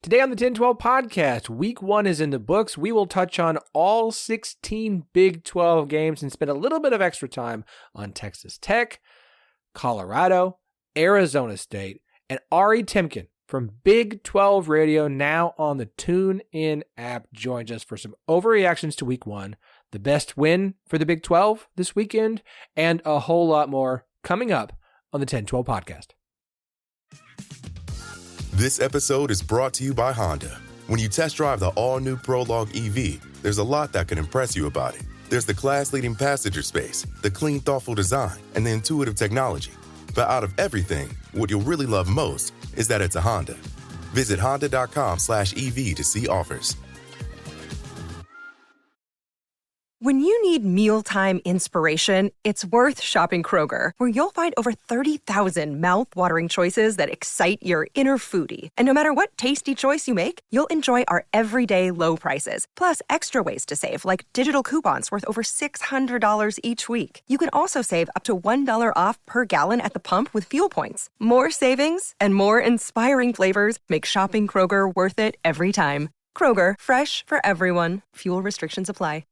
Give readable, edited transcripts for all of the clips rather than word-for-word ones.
Today on the 10-12 podcast, week 1 is in the books. We will touch on all 16 Big 12 games and spend a little bit of extra time on Texas Tech, Colorado, Arizona State, and Ari Timken from Big 12 Radio, now on the TuneIn app, joins us for some overreactions to week 1, the best win for the Big 12 this weekend, and a whole lot more coming up on the 10-12 podcast. This episode is brought to you by Honda. When you test drive the all-new Prologue EV, there's a lot that can impress you about it. There's the class-leading passenger space, the clean, thoughtful design, and the intuitive technology. But out of everything, what you'll really love most is that it's a Honda. Visit honda.com/EV to see offers. When you need mealtime inspiration, it's worth shopping Kroger, where you'll find over 30,000 mouth-watering choices that excite your inner foodie. And no matter what tasty choice you make, you'll enjoy our everyday low prices, plus extra ways to save, like digital coupons worth over $600 each week. You can also save up to $1 off per gallon at the pump with fuel points. More savings and more inspiring flavors make shopping Kroger worth it every time. Kroger, fresh for everyone. Fuel restrictions apply.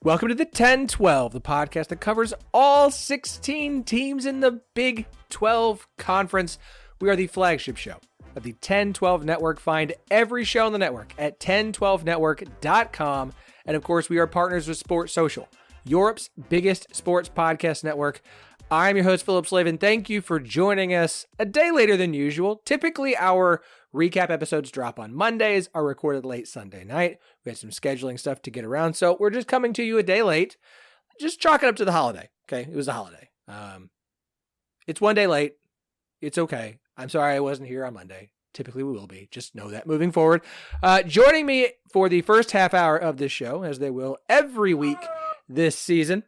Welcome to the 10-12, the podcast that covers all 16 teams in the Big 12 Conference. We are the flagship show of the 10-12 Network. Find every show on the network at 1012network.com. And of course, we are partners with Sports Social, Europe's biggest sports podcast network. I'm your host, Phillip, and thank you for joining us a day later than usual. Typically, our recap episodes drop on Mondays, are recorded late Sunday night. We had some scheduling stuff to get around, so we're just coming to you a day late. Just chalk it up to the holiday, okay? It was a holiday. It's one day late. It's okay. I'm sorry I wasn't here on Monday. Typically, we will be. Just know that moving forward. Joining me for the first half hour of this show, as they will every week this season,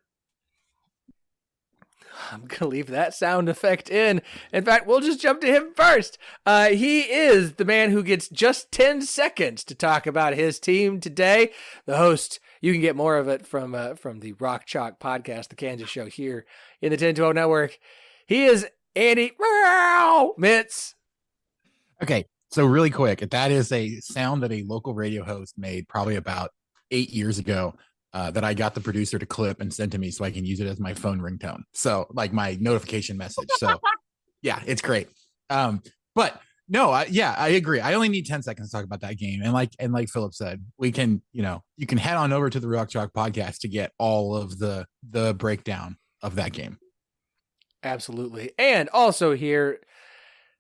I'm going to leave that sound effect in. In fact, we'll just jump to him first. He is the man who gets just 10 seconds to talk about his team today. The host, you can get more of it from the Rock Chalk podcast, the Kansas show here in the 10-12 Network. He is Andy Mitz. Okay, so really quick, that is a sound that a local radio host made probably about 8 years ago. That I got the producer to clip and send to me so I can use it as my phone ringtone. So like my notification message. So yeah, it's great. But no, I agree. I only need 10 seconds to talk about that game. And like Phillip said, we can, you can head on over to the Rock Chalk podcast to get all of the breakdown of that game. Absolutely. And also here,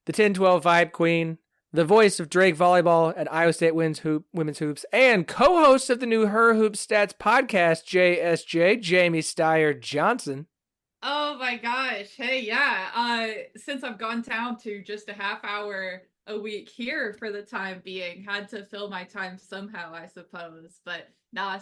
the 10-12 Vibe Queen, the voice of Drake Volleyball and Iowa State Women's Hoops, and co-host of the new Her Hoop Stats podcast, JSJ, Jamie Steyer-Johnson. Oh my gosh. Hey, yeah. Since I've gone down to just a half hour a week here for the time being, had to fill my time somehow, I suppose. But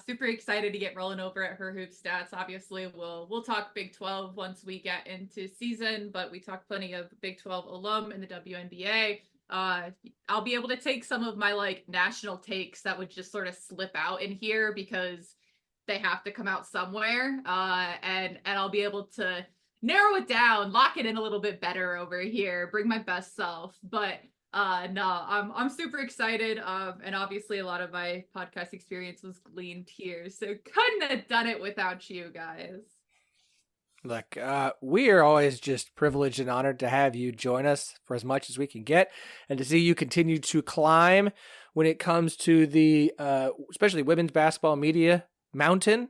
super excited to get rolling over at Her Hoop Stats. Obviously, we'll talk Big 12 once we get into season, but we talk plenty of Big 12 alum in the WNBA. I'll be able to take some of my national takes that would just sort of slip out in here because they have to come out somewhere. And I'll be able to narrow it down, lock it in a little bit better over here, bring my best self. But I'm super excited. And obviously a lot of my podcast experience was gleaned here, so couldn't have done it without you guys. Look, we are always just privileged and honored to have you join us for as much as we can get and to see you continue to climb when it comes to the, especially women's basketball media mountain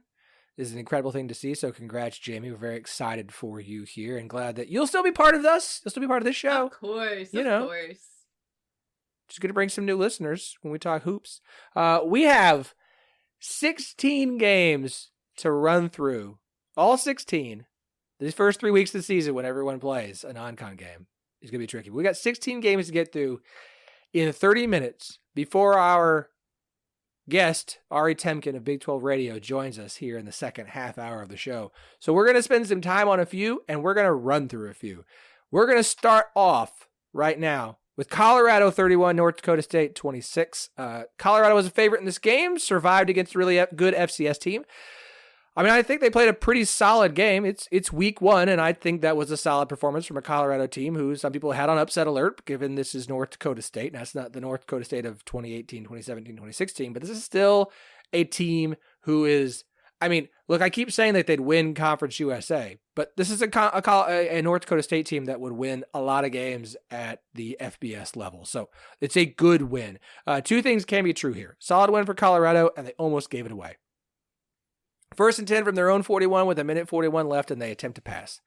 is an incredible thing to see. So congrats, Jamie. We're very excited for you here and glad that you'll still be part of us. You'll still be part of this show. Of course. Just going to bring some new listeners when we talk hoops. We have 16 games to run through. All 16. These first 3 weeks of the season when everyone plays a non-con game is going to be tricky. We got 16 games to get through in 30 minutes before our guest, Ari Timken of Big 12 Radio, joins us here in the second half hour of the show. So we're going to spend some time on a few, and we're going to run through a few. We're going to start off right now with Colorado 31, North Dakota State 26. Colorado was a favorite in this game, survived against a really good FCS team. I mean, I think they played a pretty solid game. It's week one, and I think that was a solid performance from a Colorado team who some people had on upset alert, given this is North Dakota State. And that's not the North Dakota State of 2018, 2017, 2016, but this is still a team who is, I mean, look, I keep saying that they'd win Conference USA, but this is a North Dakota State team that would win a lot of games at the FBS level. So it's a good win. Two things can be true here. Solid win for Colorado, and they almost gave it away. 1st and 10 from their own 41 with 1:41 left, and they attempt to pass.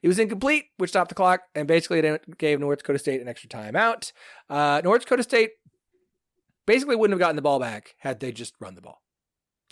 It was incomplete, which stopped the clock, and basically it gave North Dakota State an extra timeout. North Dakota State basically wouldn't have gotten the ball back had they just run the ball.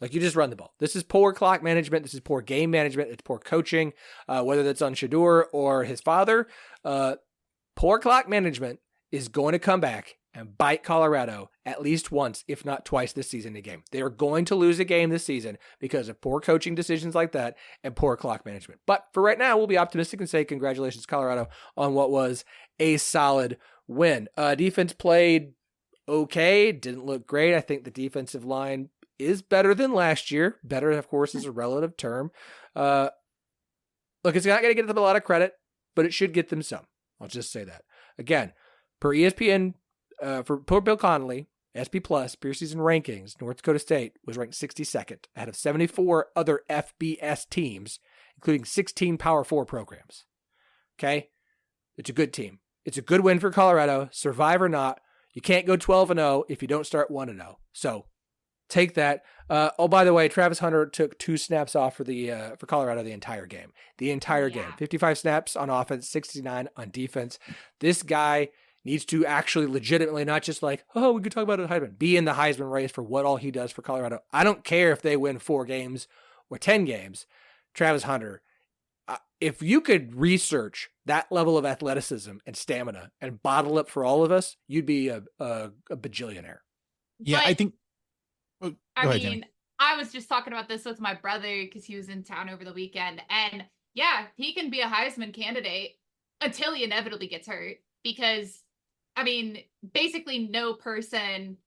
Like, you just run the ball. This is poor clock management. This is poor game management. It's poor coaching, whether that's on Shedeur or his father. Poor clock management is going to come back and bite Colorado at least once, if not twice this season in a game. They are going to lose a game this season because of poor coaching decisions like that and poor clock management. But for right now, we'll be optimistic and say congratulations, Colorado, on what was a solid win. Defense played okay, didn't look great. I think the defensive line is better than last year. Better, of course, is a relative term. Look, it's not going to get them a lot of credit, but it should get them some. I'll just say that. Again, per ESPN, for Bill Connolly, SP Plus, preseason rankings, North Dakota State was ranked 62nd out of 74 other FBS teams, including 16 Power 4 programs. Okay? It's a good team. It's a good win for Colorado, survive or not. You can't go 12-0 if you don't start 1-0. So take that. Oh, by the way, Travis Hunter took 2 snaps off for Colorado the entire game. The entire game. 55 snaps on offense, 69 on defense. This guy needs to actually legitimately, not just like, oh, we could talk about it, Heisman, be in the Heisman race for what all he does for Colorado. I don't care if they win 4 games or 10 games. Travis Hunter, if you could research that level of athleticism and stamina and bottle it for all of us, you'd be a bajillionaire. Yeah, but, I think. Well, I ahead, mean, Jenny. I was just talking about this with my brother because he was in town over the weekend. And yeah, he can be a Heisman candidate until he inevitably gets hurt. Because, I mean, basically no person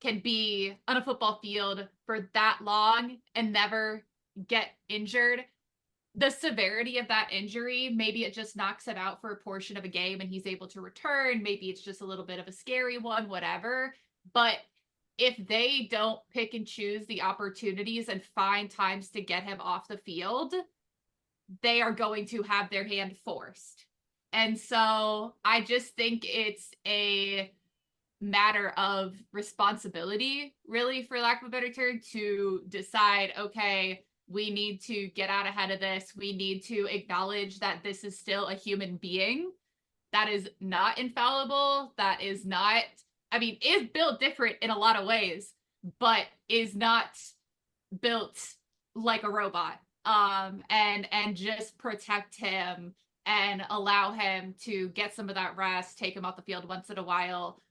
can be on a football field for that long and never get injured. The severity of that injury, maybe it just knocks it out for a portion of a game and he's able to return. Maybe it's just a little bit of a scary one, whatever. But if they don't pick and choose the opportunities and find times to get him off the field, they are going to have their hand forced. And so I just think it's a matter of responsibility, really, for lack of a better term, to decide, okay, we need to get out ahead of this. We need to acknowledge that this is still a human being that is not infallible, that is not, I mean, is built different in a lot of ways, but is not built like a robot. And just protect him and allow him to get some of that rest, take him off the field once in a while,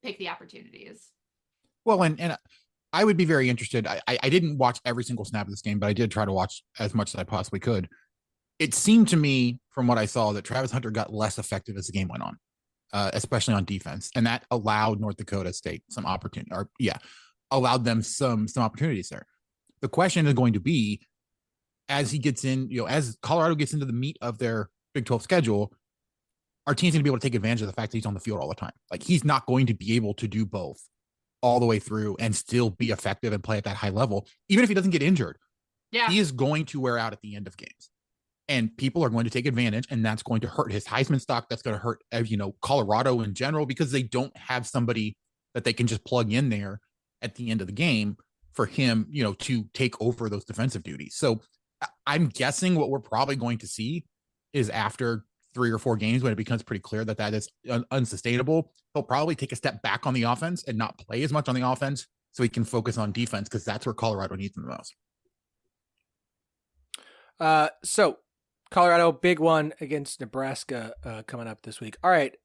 pick the opportunities. Well, and I would be very interested. I didn't watch every single snap of this game, but I did try to watch as much as I possibly could. It seemed to me, from what I saw, that Travis Hunter got less effective as the game went on, especially on defense, and that allowed North Dakota State some opportunity, allowed them some opportunities there. The question is going to be, as he gets in, as Colorado gets into the meat of their Big 12 schedule, our team's going to be able to take advantage of the fact that he's on the field all the time. Like, he's not going to be able to do both all the way through and still be effective and play at that high level, even if he doesn't get injured. Yeah, he is going to wear out at the end of games, and people are going to take advantage, and that's going to hurt his Heisman stock. That's going to hurt, Colorado in general, because they don't have somebody that they can just plug in there at the end of the game for him, to take over those defensive duties. So I'm guessing what we're probably going to see is after 3 or 4 games, when it becomes pretty clear that is unsustainable, he'll probably take a step back on the offense and not play as much on the offense so he can focus on defense, because that's where Colorado needs him the most. So Colorado, big one against Nebraska coming up this week. All right.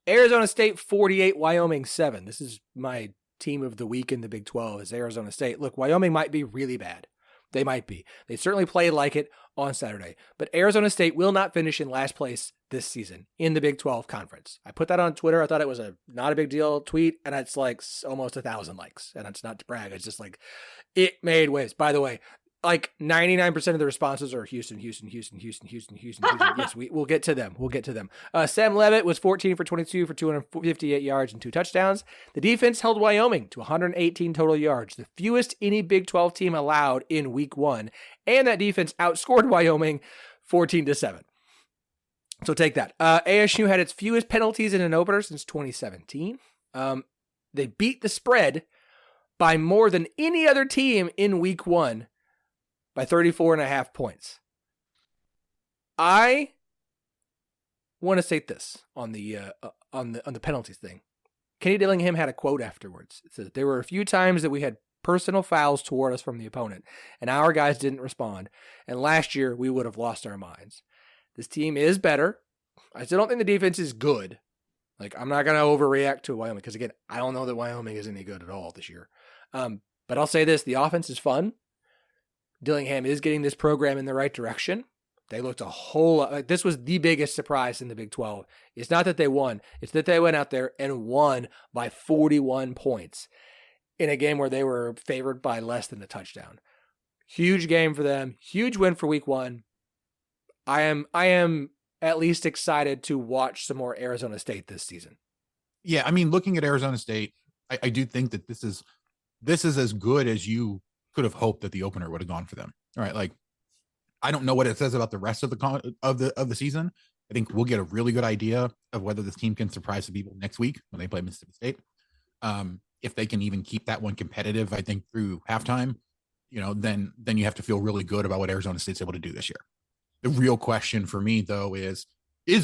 Arizona State 48, Wyoming 7. This is my team of the week in the Big 12 is Arizona State. Look, Wyoming might be really bad. They might be. They certainly played like it on Saturday. But Arizona State will not finish in last place this season in the Big 12 conference. I put that on Twitter. I thought it was a not a big deal tweet, and it's like almost 1,000 likes. And it's not to brag. It's just like it made waves. By the way, like 99% of the responses are Houston. Yes, we'll get to them. Sam Levitt was 14 for 22 for 258 yards and 2 touchdowns. The defense held Wyoming to 118 total yards, the fewest any Big 12 team allowed in week 1. And that defense outscored Wyoming 14-7. So take that. ASU had its fewest penalties in an opener since 2017. They beat the spread by more than any other team in week 1. By 34.5 points. I want to state this on the penalties thing. Kenny Dillingham had a quote afterwards. It says, there were a few times that we had personal fouls toward us from the opponent, and our guys didn't respond. And last year, we would have lost our minds. This team is better. I still don't think the defense is good. Like, I'm not going to overreact to Wyoming, because, again, I don't know that Wyoming is any good at all this year. But I'll say this, the offense is fun. Dillingham is getting this program in the right direction. They looked a whole lot like this was the biggest surprise in the Big 12. It's not that they won. It's that they went out there and won by 41 points in a game where they were favored by less than a touchdown. Huge game for them. Huge win for week 1. I am at least excited to watch some more Arizona State this season. Yeah, I mean, looking at Arizona State, I do think that this is as good as you could have hoped that the opener would have gone for them. All right. Like, I don't know what it says about the rest of the season. I think we'll get a really good idea of whether this team can surprise the people next week when they play Mississippi State. If they can even keep that one competitive, I think through halftime, then you have to feel really good about what Arizona State's able to do this year. The real question for me though is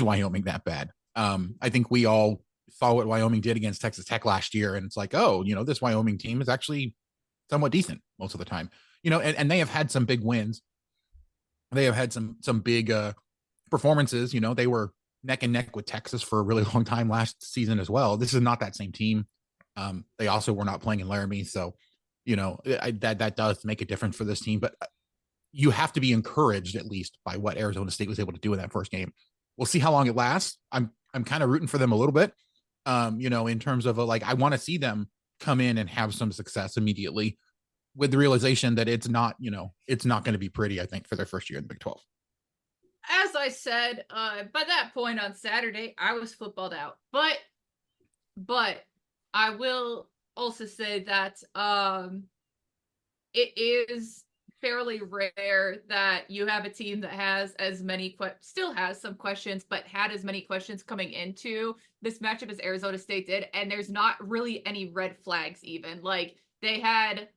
Wyoming that bad? I think we all saw what Wyoming did against Texas Tech last year. And it's like, oh, this Wyoming team is actually somewhat decent most of the time, and they have had some big wins. They have had some big performances. They were neck and neck with Texas for a really long time last season as well. This is not that same team. They also were not playing in Laramie. So, that does make a difference for this team, but you have to be encouraged at least by what Arizona State was able to do in that first game. We'll see how long it lasts. I'm kind of rooting for them a little bit, in terms of I want to see them come in and have some success immediately, with the realization that it's not going to be pretty, I think, for their first year in the Big 12. As I said, by that point on Saturday, I was footballed out. But I will also say that it is fairly rare that you have a team that has as many still has some questions, but had as many questions coming into this matchup as Arizona State did, and there's not really any red flags even. Like, they had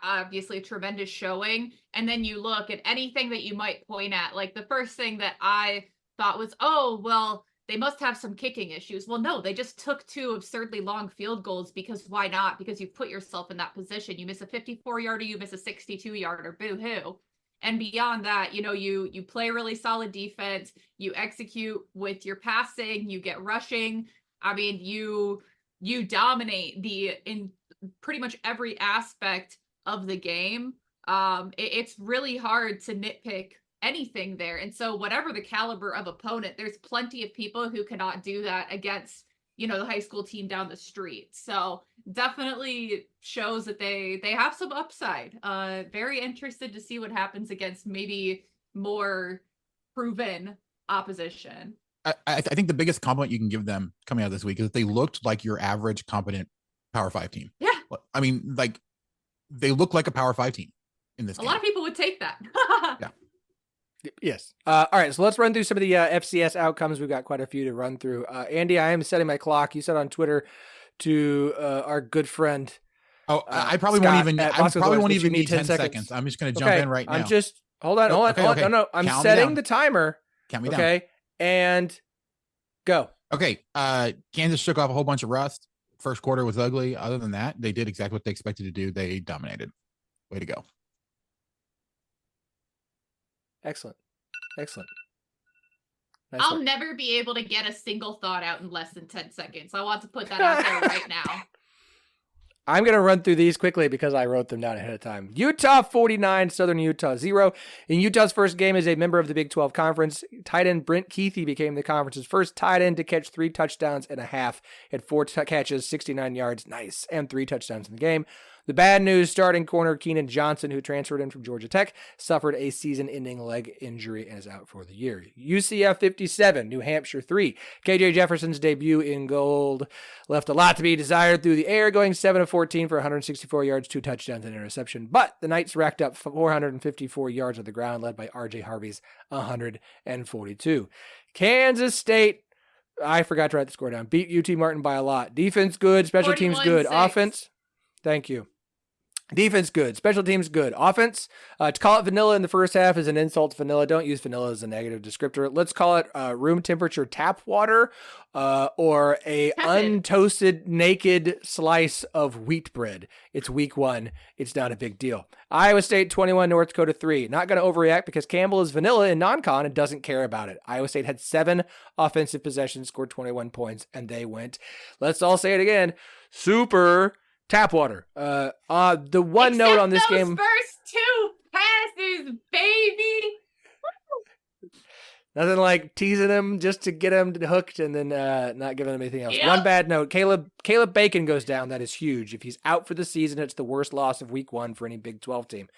obviously a tremendous showing, and then you look at anything that you might point at. Like, the first thing that I thought was, oh, well, they must have some kicking issues. Well, no, they just took 2 absurdly long field goals, because why not? Because you've put yourself in that position. You miss a 54-yarder, you miss a 62-yarder, boo-hoo. And beyond that, you play really solid defense, you execute with your passing, you get rushing. I mean, you dominate in pretty much every aspect of the game. It's really hard to nitpick anything there. And so whatever the caliber of opponent, there's plenty of people who cannot do that against, the high school team down the street. So definitely shows that they have some upside. Very interested to see what happens against maybe more proven opposition. I think the biggest compliment you can give them coming out this week is that they looked like your average competent Power 5 team. Yeah. I mean, they look like a Power 5 team in this game. A lot of people would take that. Yeah. Yes. All right. So let's run through some of the FCS outcomes. We've got quite a few to run through. Andy, I am setting my clock. You said on Twitter to our good friend. Oh, I probably won't even need 10 seconds. I'm just going to jump in right now. Hold on. Okay. No. I'm setting the timer. Count me down. Okay. And go. Okay. Kansas shook off a whole bunch of rust. First quarter was ugly. Other than that, they did exactly what they expected to do. They dominated. Way to go. Excellent. I'll never be able to get a single thought out in less than 10 seconds. I want to put that out there right now. I'm going to run through these quickly because I wrote them down ahead of time. Utah 49, Southern Utah 0. In Utah's first game as a member of the Big 12 Conference, tight end Brent Keithy became the conference's first tight end to catch 3 touchdowns and a half. Had 4 catches, 69 yards, nice, and 3 touchdowns in the game. The bad news, starting corner Keenan Johnson, who transferred in from Georgia Tech, suffered a season-ending leg injury and is out for the year. UCF 57, New Hampshire 3. KJ Jefferson's debut in gold left a lot to be desired through the air, going 7 of 14 for 164 yards, 2 touchdowns and interception. But the Knights racked up 454 yards on the ground, led by R.J. Harvey's 142. Kansas State, I forgot to write the score down, beat UT Martin by a lot. Defense good, special teams good. 41-6. Offense, thank you. Defense good, special teams good. Offense, to call it vanilla in the first half is an insult to vanilla. Don't use vanilla as a negative descriptor. Let's call it room temperature tap water or a untoasted naked slice of wheat bread. It's week 1. It's not a big deal. Iowa State 21, North Dakota 3. Not going to overreact because Campbell is vanilla in non-con and doesn't care about it. Iowa State had 7 offensive possessions, scored 21 points, and they went, let's all say it again, super tap water. The one Except note on this those game. first 2 passes, baby. Nothing like teasing him just to get him hooked and then not giving him anything else. Yep. One bad note. Caleb Bacon goes down. That is huge. If he's out for the season, it's the worst loss of week 1 for any Big 12 team.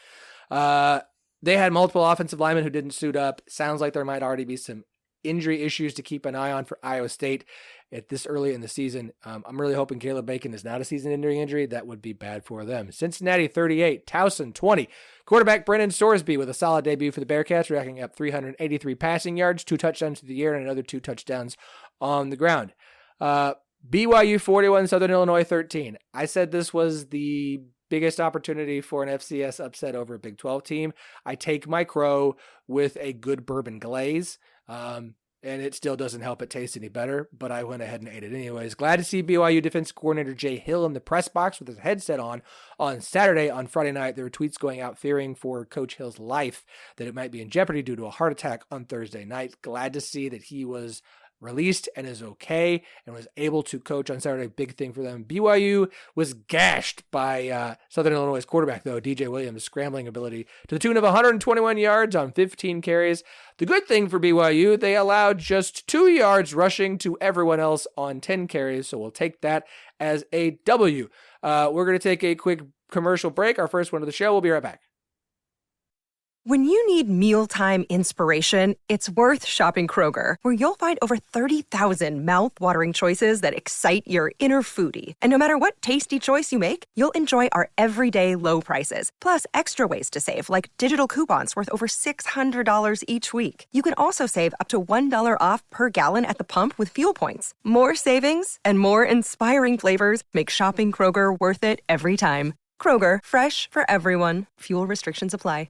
They had multiple offensive linemen who didn't suit up. Sounds like there might already be some injury issues to keep an eye on for Iowa State at this early in the season. I'm really hoping Caleb Bacon is not a season-ending injury. That would be bad for them. Cincinnati 38, Towson 20. Quarterback Brennan Sorsby with a solid debut for the Bearcats, racking up 383 passing yards, 2 touchdowns to the air, and another 2 touchdowns on the ground. BYU 41, Southern Illinois 13. I said this was the biggest opportunity for an FCS upset over a Big 12 team. I take my crow with a good bourbon glaze. And it still doesn't help it taste any better, but I went ahead and ate it anyways. Glad to see BYU defensive coordinator Jay Hill in the press box with his headset on Saturday. On Friday night, there were tweets going out fearing for Coach Hill's life, that it might be in jeopardy due to a heart attack on Thursday night. Glad to see that he was released and is okay and was able to coach on Saturday. Big thing for them. BYU was gashed by Southern Illinois' quarterback, though, DJ Williams' scrambling ability to the tune of 121 yards on 15 carries. The good thing for BYU, they allowed just 2 yards rushing to everyone else on 10 carries, so we'll take that as a W. We're going to take a quick commercial break, our first one of the show. We'll be right back. When you need mealtime inspiration, it's worth shopping Kroger, where you'll find over 30,000 mouth-watering choices that excite your inner foodie. And no matter what tasty choice you make, you'll enjoy our everyday low prices, plus extra ways to save, like digital coupons worth over $600 each week. You can also save up to $1 off per gallon at the pump with fuel points. More savings and more inspiring flavors make shopping Kroger worth it every time. Kroger, fresh for everyone. Fuel restrictions apply.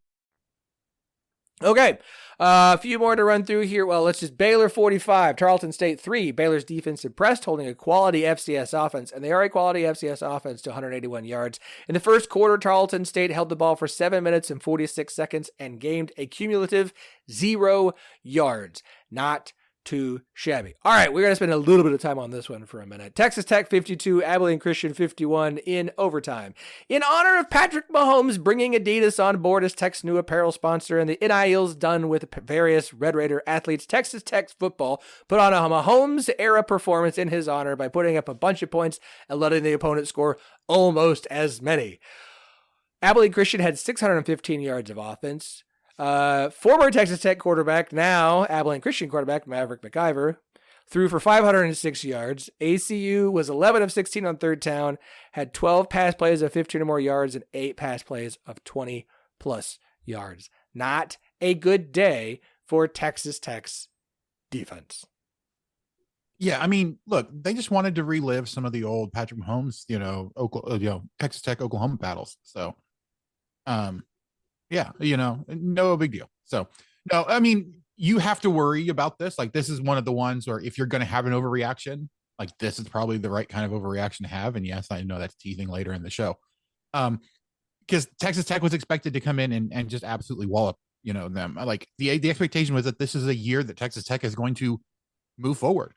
Okay, a few more to run through here. Well, let's just Baylor 45, Tarleton State 3. Baylor's defense impressed, holding a quality FCS offense, and they are a quality FCS offense to 181 yards. In the first quarter, Tarleton State held the ball for 7 minutes and 46 seconds and gained a cumulative 0 yards. Not too shabby. All right, we're going to spend a little bit of time on this one for a minute. Texas Tech 52, Abilene Christian 51 in overtime. In honor of Patrick Mahomes bringing Adidas on board as Tech's new apparel sponsor and the NILs done with various Red Raider athletes, Texas Tech football put on a Mahomes-era performance in his honor by putting up a bunch of points and letting the opponent score almost as many. Abilene Christian had 615 yards of offense. Former Texas Tech quarterback, now Abilene Christian quarterback, Maverick McIver, threw for 506 yards. ACU was 11 of 16 on third down, had 12 pass plays of 15 or more yards, and 8 pass plays of 20-plus yards. Not a good day for Texas Tech's defense. Yeah, I mean, look, they just wanted to relive some of the old Patrick Mahomes, Texas Tech Oklahoma battles. So, yeah, no big deal. So, no, I mean, you have to worry about this. Like, this is one of the ones where if you're going to have an overreaction, like this is probably the right kind of overreaction to have. And yes, I know that's teasing later in the show. Because Texas Tech was expected to come in and just absolutely wallop, them. Like the expectation was that this is a year that Texas Tech is going to move forward.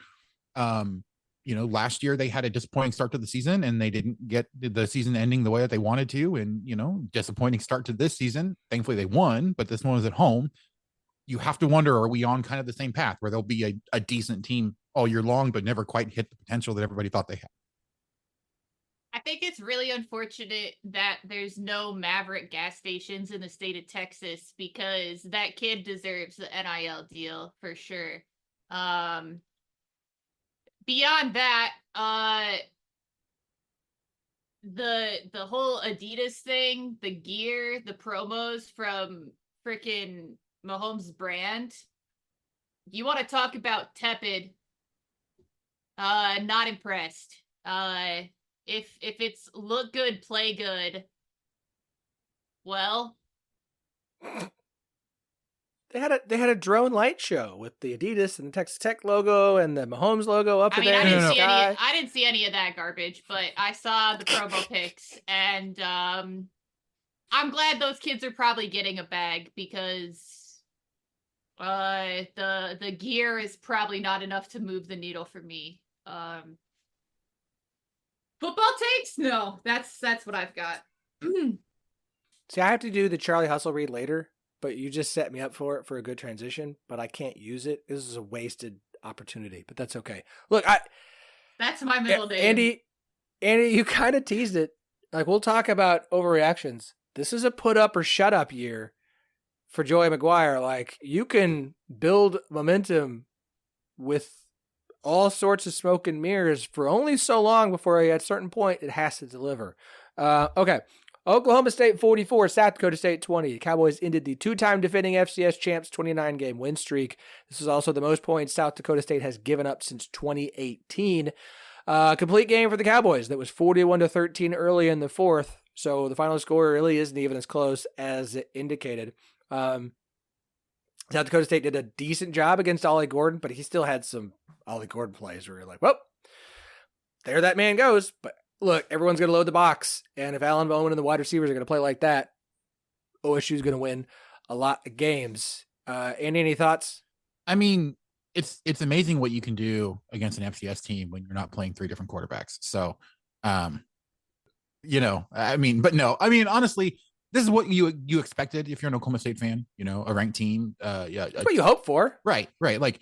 last year they had a disappointing start to the season and they didn't get the season ending the way that they wanted to. And, disappointing start to this season. Thankfully they won, but this one was at home. You have to wonder, are we on kind of the same path where there'll be a decent team all year long, but never quite hit the potential that everybody thought they had? I think it's really unfortunate that there's no Maverick gas stations in the state of Texas, because that kid deserves the NIL deal for sure. Beyond that, the whole Adidas thing, the gear, the promos from freaking Mahomes' brand. You want to talk about tepid? Not impressed. If it's look good, play good, well, they had a drone light show with the Adidas and the Texas Tech logo and the Mahomes logo up there. I didn't see any of that garbage, but I saw the promo pics, and I'm glad those kids are probably getting a bag, because the gear is probably not enough to move the needle for me. Football takes? No, that's what I've got. See, I have to do the Charlie Hustle read later, but you just set me up for it for a good transition, but I can't use it. This is a wasted opportunity, but that's okay. Look, that's my middle name. Andy, you kind of teased it. Like, we'll talk about overreactions. This is a put up or shut up year for Joey McGuire. Like, you can build momentum with all sorts of smoke and mirrors for only so long before at a certain point it has to deliver. Okay. Oklahoma State 44, South Dakota State 20. The Cowboys ended the two-time defending FCS champs 29-game win streak. This is also the most points South Dakota State has given up since 2018. Complete game for the Cowboys. That was 41-13 early in the fourth. So the final score really isn't even as close as it indicated. South Dakota State did a decent job against Ollie Gordon, but he still had some Ollie Gordon plays where you're like, well, there that man goes. But look, everyone's going to load the box. And if Alan Bowman and the wide receivers are going to play like that, OSU is going to win a lot of games. Andy, any thoughts? I mean, it's amazing what you can do against an FCS team when you're not playing three different quarterbacks. So, honestly, this is what you expected if you're an Oklahoma State fan, a ranked team. That's what you hope for. Right. Like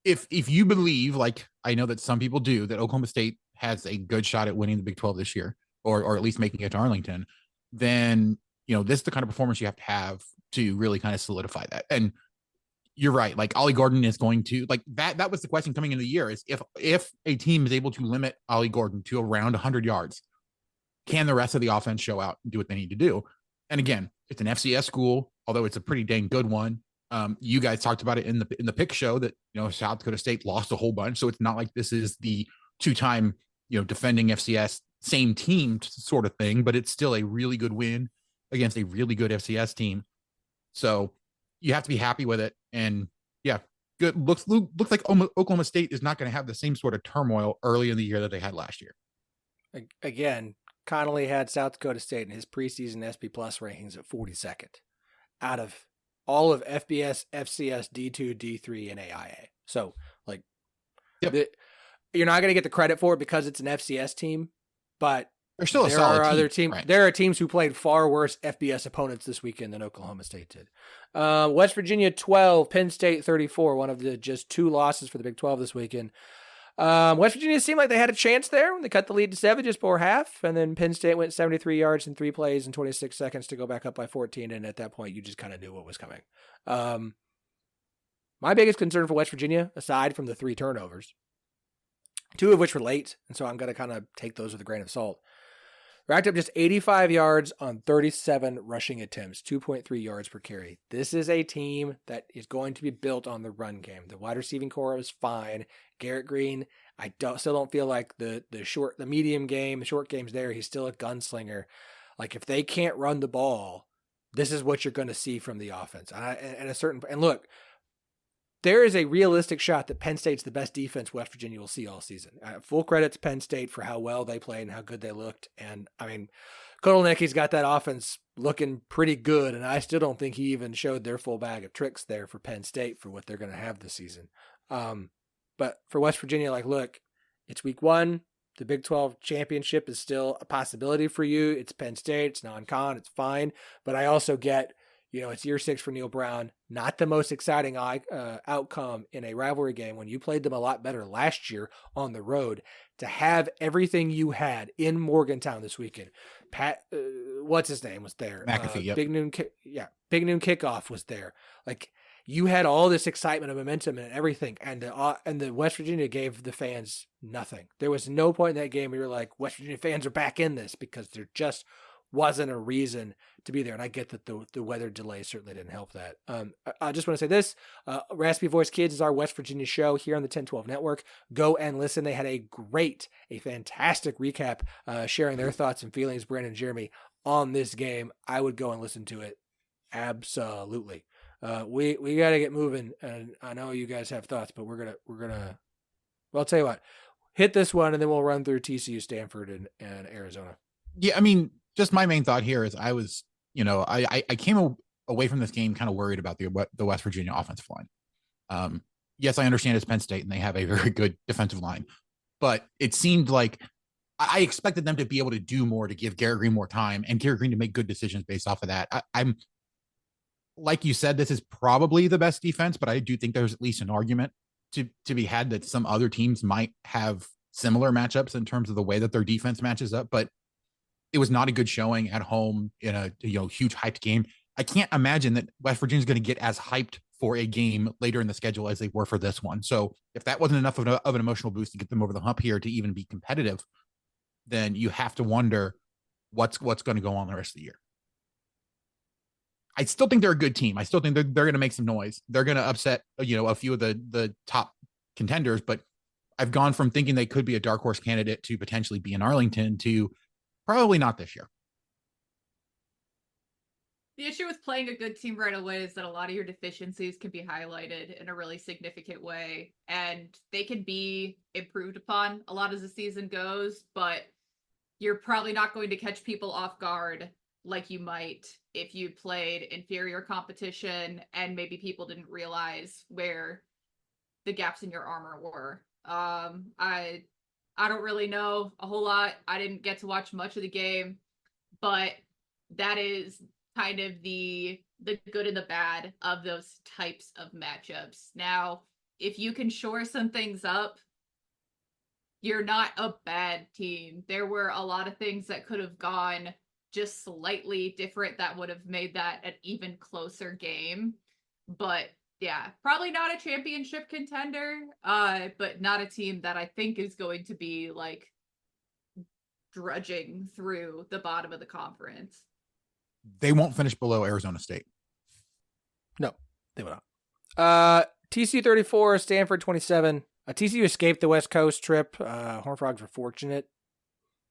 if you believe, like I know that some people do, that Oklahoma State has a good shot at winning the Big 12 this year, or at least making it to Arlington, then, this is the kind of performance you have to really kind of solidify that. And you're right. Like, Ollie Gordon is going to, like, that was the question coming into the year, is if a team is able to limit Ollie Gordon to around 100 yards, can the rest of the offense show out and do what they need to do? And again, it's an FCS school, although it's a pretty dang good one. You guys talked about it in the pick show that, South Dakota State lost a whole bunch. So it's not like this is the two-time, defending FCS same team sort of thing, but it's still a really good win against a really good FCS team. So you have to be happy with it. And yeah, good. Looks like Oklahoma State is not going to have the same sort of turmoil early in the year that they had last year. Again, Connolly had South Dakota State in his preseason SP Plus rankings at 42nd out of all of FBS, FCS, D2, D3, and AIA. So, like, yep. You're not going to get the credit for it because it's an FCS team, but they're still a solid team. Other team. Right. There are teams who played far worse FBS opponents this weekend than Oklahoma State did. West Virginia 12, Penn State 34, one of the just two losses for the Big 12 this weekend. West Virginia seemed like they had a chance there when they cut the lead to 7 just before half, and then Penn State went 73 yards in 3 plays and 26 seconds to go back up by 14, and at that point you just kind of knew what was coming. My biggest concern for West Virginia, aside from the 3 turnovers, 2 of which were late, and so I'm going to kind of take those with a grain of salt. Racked up just 85 yards on 37 rushing attempts, 2.3 yards per carry. This is a team that is going to be built on the run game. The wide receiving core is fine. Garrett Green, I still don't feel like the short game's there. He's still a gunslinger. Like, if they can't run the ball, this is what you're going to see from the offense. And look, there is a realistic shot that Penn State's the best defense West Virginia will see all season. Full credit to Penn State for how well they played and how good they looked. And I mean, Kotelnicki's got that offense looking pretty good, and I still don't think he even showed their full bag of tricks there for Penn State for what they're going to have this season. But for West Virginia, like, look, it's week 1. The Big 12 championship is still a possibility for you. It's Penn State. It's non-con. It's fine. But I also get, it's year 6 for Neil Brown. Not the most exciting outcome in a rivalry game when you played them a lot better last year on the road. To have everything you had in Morgantown this weekend. Pat, what's his name was there? McAfee, yep. Big Noon Kickoff was there. Like, you had all this excitement and momentum and everything, and the West Virginia gave the fans nothing. There was no point in that game where you're like, West Virginia fans are back in this, because there just wasn't a reason to be there. And I get that the weather delay certainly didn't help that. I just want to say this, Raspy Voice Kids is our West Virginia show here on the 1012 network. Go and listen. They had a fantastic recap, sharing their thoughts and feelings, Brandon and Jeremy, on this game. I would go and listen to it. Absolutely. We got to get moving, and I know you guys have thoughts, but we're gonna, well, I'll tell you what, hit this one and then we'll run through TCU, Stanford, and Arizona. Yeah. I mean, just my main thought here is I was, I came away from this game kind of worried about the West Virginia offensive line. Yes, I understand it's Penn State and they have a very good defensive line, but it seemed like I expected them to be able to do more, to give Garrett Green more time, and Garrett Green to make good decisions based off of that. I'm, like you said, this is probably the best defense, but I do think there's at least an argument to be had that some other teams might have similar matchups in terms of the way that their defense matches up. But it was not a good showing at home in a huge hyped game. I can't imagine that West Virginia is going to get as hyped for a game later in the schedule as they were for this one. So if that wasn't enough of an emotional boost to get them over the hump here to even be competitive, then you have to wonder what's going to go on the rest of the year. I still think they're a good team. I still think they're going to make some noise. They're going to upset, a few of the top contenders, but I've gone from thinking they could be a dark horse candidate to potentially be in Arlington to probably not this year. The issue with playing a good team right away is that a lot of your deficiencies can be highlighted in a really significant way, and they can be improved upon a lot as the season goes, but you're probably not going to catch people off guard like you might if you played inferior competition and maybe people didn't realize where the gaps in your armor were. I don't really know a whole lot. I didn't get to watch much of the game, but that is kind of the good and the bad of those types of matchups. Now, if you can shore some things up, you're not a bad team. There were a lot of things that could have gone just slightly different that would have made that an even closer game. But yeah, probably not a championship contender, but not a team that I think is going to be like drudging through the bottom of the conference. They won't finish below Arizona State. No, they will not. TCU 34, Stanford 27. TCU escaped the West Coast trip. Horned Frogs were fortunate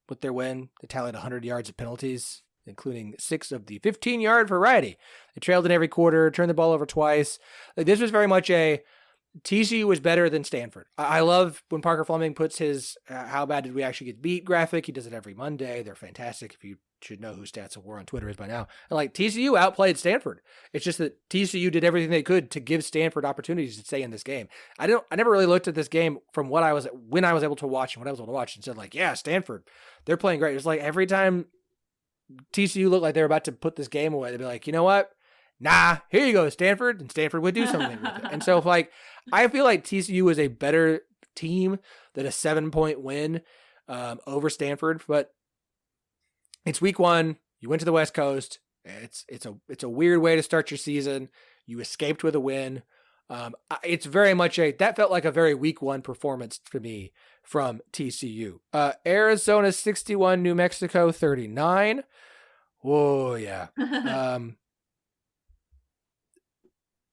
with their win. They tallied 100 yards of penalties, including 6 of the 15-yard variety. They trailed in every quarter, turned the ball over twice. This was very much TCU was better than Stanford. I love when Parker Fleming puts his how bad did we actually get beat graphic. He does it every Monday. They're fantastic. If you should know who Stats of War on Twitter is by now. And TCU outplayed Stanford. It's just that TCU did everything they could to give Stanford opportunities to stay in this game. I never really looked at this game from when I was able to watch and said Stanford, they're playing great. It's like every time TCU looked like they were about to put this game away, they'd be like, you know what? Nah, here you go, Stanford. And Stanford would do something with it. And so I feel like TCU is a better team than a 7-point win over Stanford, but it's week 1. You went to the West Coast. It's a weird way to start your season. You escaped with a win. It's very much that felt like a very week 1 performance for me from TCU. Arizona 61, New Mexico 39. Whoa, yeah.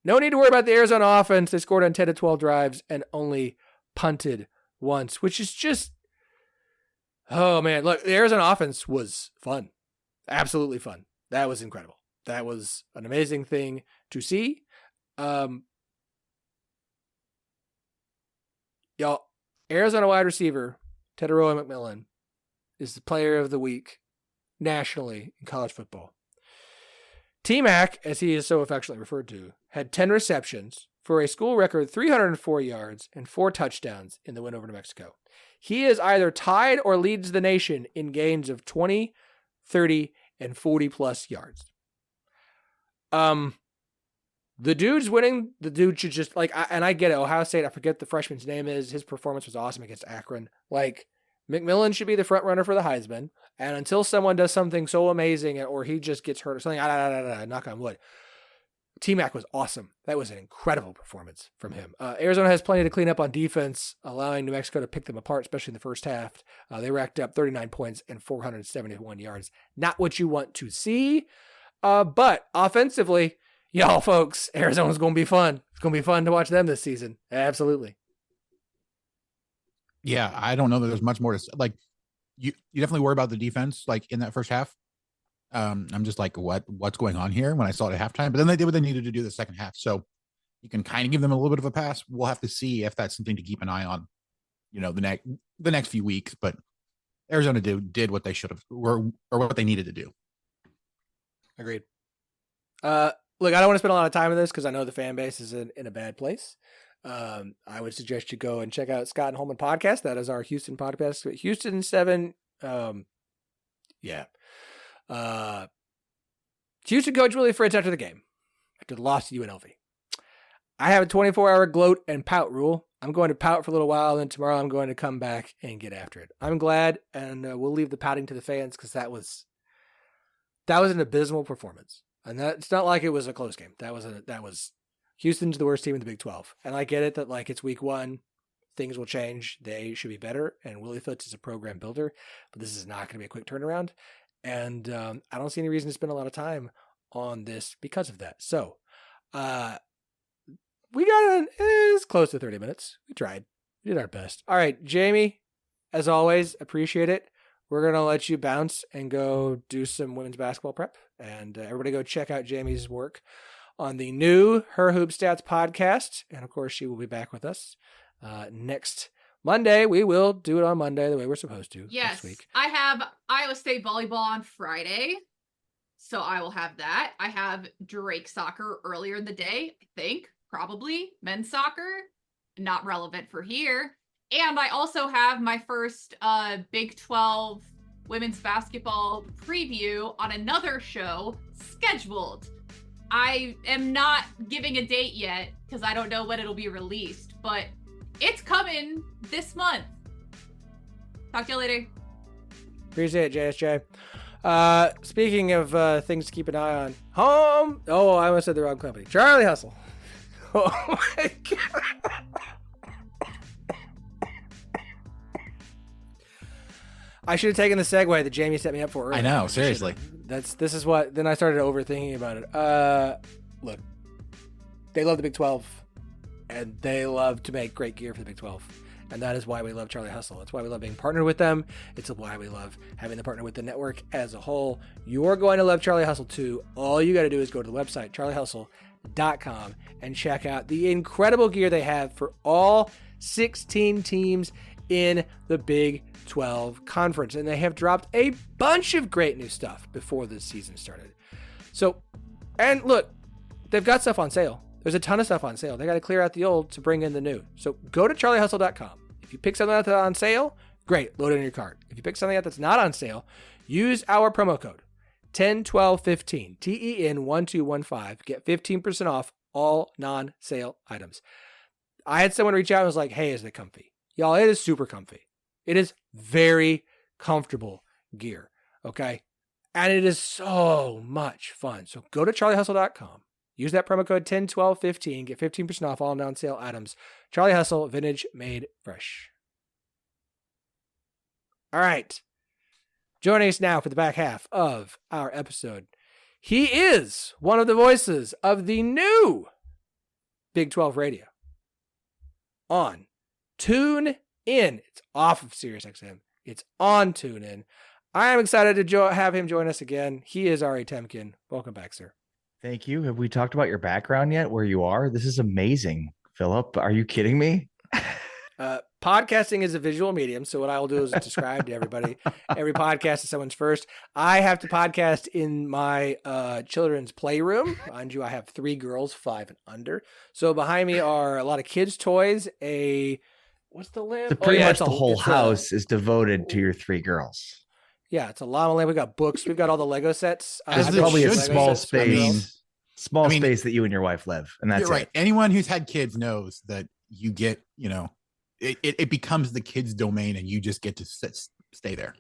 No need to worry about the Arizona offense. They scored on 10 to 12 drives and only punted once, which is just, oh man, look, the Arizona offense was fun. Absolutely fun. That was incredible. That was an amazing thing to see. Y'all, Arizona wide receiver, Teteroa McMillan, is the player of the week nationally in college football. T-Mac, as he is so affectionately referred to, had 10 receptions for a school record 304 yards and 4 touchdowns in the win over New Mexico. He is either tied or leads the nation in gains of 20, 30, and 40 plus yards. The dude's winning. The dude should just and I get it. Ohio State, I forget the freshman's name is. His performance was awesome against Akron. McMillan should be the front runner for the Heisman. And until someone does something so amazing or he just gets hurt or something, knock on wood. T-Mac was awesome. That was an incredible performance from him. Arizona has plenty to clean up on defense, allowing New Mexico to pick them apart, especially in the first half. They racked up 39 points and 471 yards. Not what you want to see. But offensively, y'all folks, Arizona's going to be fun. It's going to be fun to watch them this season. Absolutely. Yeah, I don't know that there's much more to say. You definitely worry about the defense, in that first half. I'm just what's going on here when I saw it at halftime, but then they did what they needed to do the second half. So you can kind of give them a little bit of a pass. We'll have to see if that's something to keep an eye on, the next few weeks, but Arizona did what they should have or what they needed to do. Agreed. Look, I don't want to spend a lot of time on this because I know the fan base is in a bad place. I would suggest you go and check out Scott and Holman podcast. That is our Houston podcast. Houston 7. Houston coach Willie Fritz after the game, after the loss to UNLV. I have a 24-hour gloat and pout rule. I'm going to pout for a little while, and then tomorrow I'm going to come back and get after it. I'm glad, and we'll leave the pouting to the fans because that was an abysmal performance. And it's not like it was a close game. That was Houston's the worst team in the Big 12. And I get it that it's week 1, things will change. They should be better. And Willie Fitz is a program builder, but this is not going to be a quick turnaround. And I don't see any reason to spend a lot of time on this because of that. So we got it's close to 30 minutes. We tried. We did our best. All right, Jamie, as always, appreciate it. We're going to let you bounce and go do some women's basketball prep. And everybody go check out Jamie's work on the new Her Hoop Stats podcast. And, of course, she will be back with us next Monday. We will do it on Monday the way we're supposed to. Yes. Next week. I have Iowa State volleyball on Friday. So I will have that. I have Drake soccer earlier in the day, I think. Probably. Men's soccer. Not relevant for here. And I also have my first Big 12 women's basketball preview on another show scheduled. I am not giving a date yet because I don't know when it'll be released, but it's coming this month. Talk to you later. Appreciate it, JSJ. Speaking of things to keep an eye on, home. Oh, I almost said the wrong company. Charlie Hustle. Oh my God. I should have taken the segue that Jamie set me up for earlier. I know, seriously. This is what, then I started overthinking about it. Look, they love the Big 12, and they love to make great gear for the Big 12. And that is why we love Charlie Hustle. That's why we love being partnered with them. It's why we love having the partner with the network as a whole. You're going to love Charlie Hustle too. All you got to do is go to the website, charliehustle.com, and check out the incredible gear they have for all 16 teams in the Big 12 conference. And they have dropped a bunch of great new stuff before this season started. So, and look, they've got stuff on sale. There's a ton of stuff on sale. They got to clear out the old to bring in the new. So go to charliehustle.com. If you pick something that's on sale, great, load it in your cart. If you pick something out that's not on sale, use our promo code 101215, TEN1215, get 15% off all non-sale items. I had someone reach out and was like, hey, is it comfy? Y'all, it is super comfy. It is very comfortable gear, okay? And it is so much fun. So go to charliehustle.com. Use that promo code 101215, get 15% off all non-sale items. Charlie Hustle, vintage made fresh. All right. Joining us now for the back half of our episode. He is one of the voices of the new Big 12 radio on Tune In. It's off of SiriusXM. It's on Tune In. I am excited to have him join us again. He is Ari Temkin. Welcome back, sir. Thank you. Have we talked about your background yet, where you are? This is amazing, Phillip. Are you kidding me? podcasting is a visual medium, so what I will do is describe to everybody. Every podcast is someone's first. I have to podcast in my children's playroom. Mind you, I have 3 girls, 5 and under. So behind me are a lot of kids' toys. What's the lamp? So pretty much the whole it's house is devoted to your 3 girls. Yeah, it's a llama lamp. We got books. We've got all the Lego sets. It's probably a small space. Space that you and your wife live, and that's right. it. Anyone who's had kids knows that you get, it becomes the kids' domain, and you just get to stay there.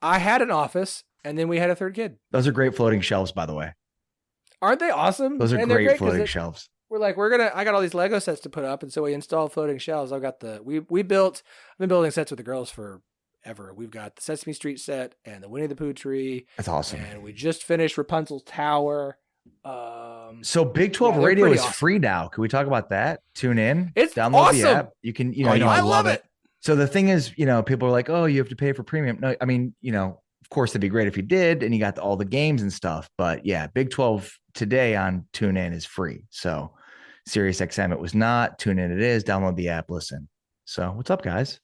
I had an office, and then we had a 3rd kid. Those are great floating shelves, by the way. Aren't they awesome? Those are and great floating shelves. We're like, I got all these Lego sets to put up, and so we installed floating shelves. I've been building sets with the girls for ever. We've got the Sesame Street set and the Winnie the Pooh tree. That's awesome. And we just finished Rapunzel's Tower. So Big 12 radio is free now. Can we talk about that? Tune in. It's download awesome. the app. You can, I love it. So the thing is, people are like, oh, you have to pay for premium. No, I mean, of course it'd be great if you did and you got all the games and stuff. But yeah, Big 12 today on Tune In is free. So Sirius XM, it was not. Tune In, it is. Download the app. Listen. So what's up, guys?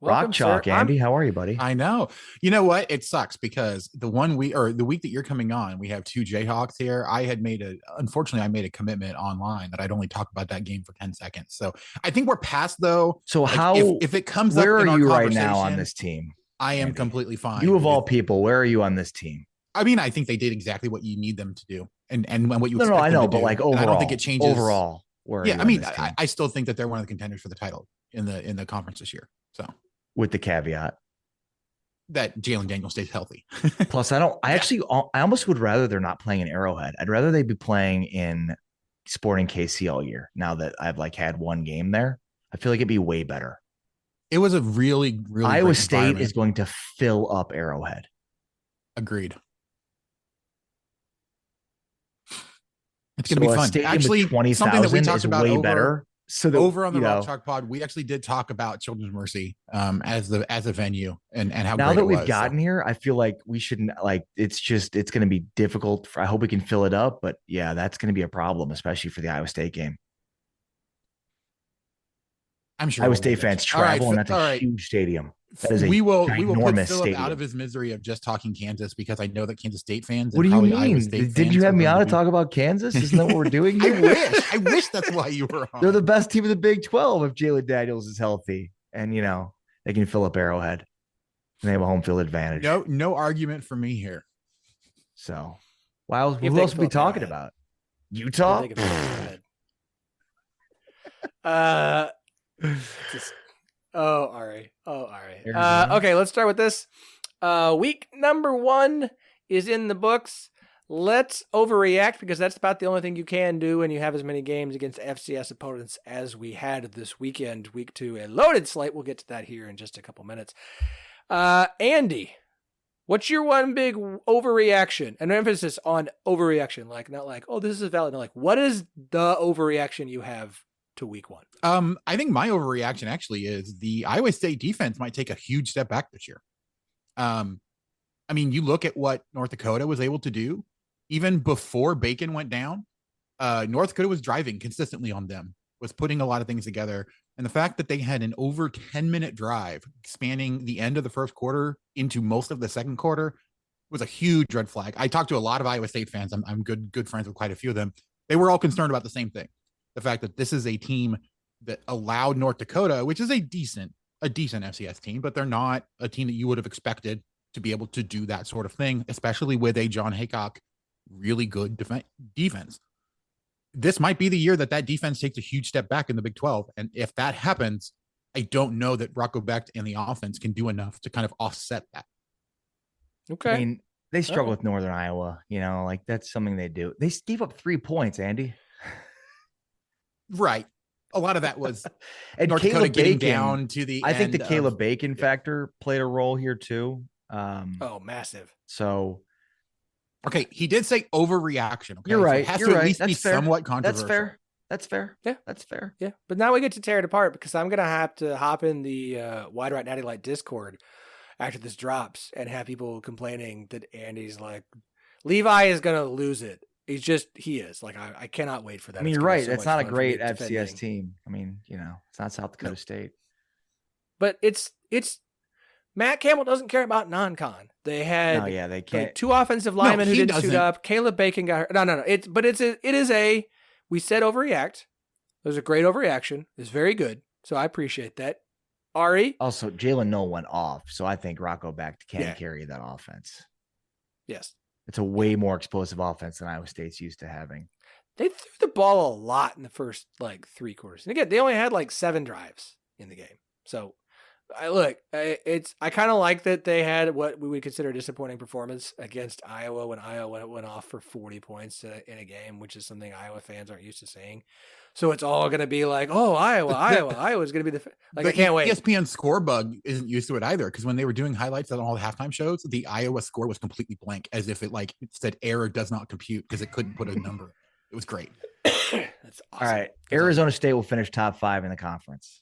Welcome, Rock Chalk, sir. Andy. How are you, buddy? I know. You know what? It sucks because the week that you're coming on, we have 2 Jayhawks here. Unfortunately, I made a commitment online that I'd only talk about that game for 10 seconds. So I think we're past though. So if it comes where up in are our you right now on this team? I am Andy? completely fine. You of all people, where are you on this team? I mean, I think they did exactly what you need them to do, and what you No, expect I know, them to but do. like And overall, I don't think it changes overall. Where are you I on mean, this team? I still think that they're one of the contenders for the title in the conference this year. So With the caveat that Jalen Daniels stays healthy. Plus, I almost would rather they're not playing in Arrowhead. I'd rather they be playing in Sporting KC all year. Now that I've had one game there, I feel like it'd be way better. It was a really, really Iowa great State environment. is going to fill up Arrowhead. Agreed. It's going to be fun. Actually, 20,000 is way better. So over on the Rock Chalk Pod, we actually did talk about Children's Mercy as a venue and how now great that it we've was, gotten here, I feel like we shouldn't it's going to be difficult. I hope we can fill it up, but yeah, that's going to be a problem, especially for the Iowa State game. I'm sure Iowa State fans travel, and that's a huge stadium. That is we will put ginormous Phillip stadium. out of his misery of just talking Kansas because I know that Kansas State fans. What do you mean? Did you have me on to talk about Kansas? Isn't that what we're doing here? I wish that's why you were on. They're the best team in the Big 12 if Jalen Daniels is healthy, and they can fill up Arrowhead, and they have a home field advantage. No argument for me here. So, wow, who else are we talking about? Utah. All right. Okay, let's start with this. Week number 1 is in the books. Let's overreact because that's about the only thing you can do when you have as many games against FCS opponents as we had this weekend. Week 2, a loaded slate. We'll get to that here in just a couple minutes. Andy, what's your one big overreaction? An emphasis on overreaction, not like, oh, this is valid. No, what is the overreaction you have to week 1? I think my overreaction actually is the Iowa State defense might take a huge step back this year. I mean, you look at what North Dakota was able to do even before Bacon went down. North Dakota was driving consistently on them, was putting a lot of things together. And the fact that they had an over 10-minute drive spanning the end of the first quarter into most of the second quarter was a huge red flag. I talked to a lot of Iowa State fans. I'm good friends with quite a few of them. They were all concerned about the same thing. The fact that this is a team that allowed North Dakota, which is a decent FCS team, but they're not a team that you would have expected to be able to do that sort of thing, especially with a John Haycock really good defense. This might be the year that defense takes a huge step back in the Big 12. And if that happens, I don't know that Rocco Becht and the offense can do enough to kind of offset that. Okay. I mean, they struggle with Northern Iowa, that's something they do. They gave up 3 points, Andy. Right. A lot of that was and North Dakota getting down to the I think the Caleb of, Bacon factor played a role here too. Massive. So okay, he did say overreaction. Okay? You're right. So it has You're to right. at least That's be fair. somewhat controversial. That's fair. Yeah. That's fair. Yeah. But now we get to tear it apart because I'm going to have to hop in the Wide Right Natty Light Discord after this drops and have people complaining that Andy's like, Levi is going to lose it he is. Like, I cannot wait for that. I mean, It's you're gonna be right. so That's much not a fun for me great FCS defending. team. I mean, it's not South Dakota State. But it's Matt Campbell doesn't care about non-con. They had they can't. like 2 offensive linemen who he didn't suit doesn't. up. Caleb Bacon got hurt. No. It is a, we said overreact. It was a great overreaction. It's very good. So I appreciate that. Ari? Also, Jalen Noel went off, so I think Rocco Becht can carry that offense. Yes. It's a way more explosive offense than Iowa State's used to having. They threw the ball a lot in the first 3 quarters. And again, they only had 7 drives in the game. So I kind of like that they had what we would consider a disappointing performance against Iowa when Iowa went off for 40 points in a game, which is something Iowa fans aren't used to seeing. So it's all going to be like, oh, Iowa's going to be I can't wait. ESPN score bug isn't used to it either, because when they were doing highlights on all the halftime shows, the Iowa score was completely blank, as if it said error does not compute because it couldn't put a number. It was great. That's awesome. All right. Arizona State will finish top 5 in the conference.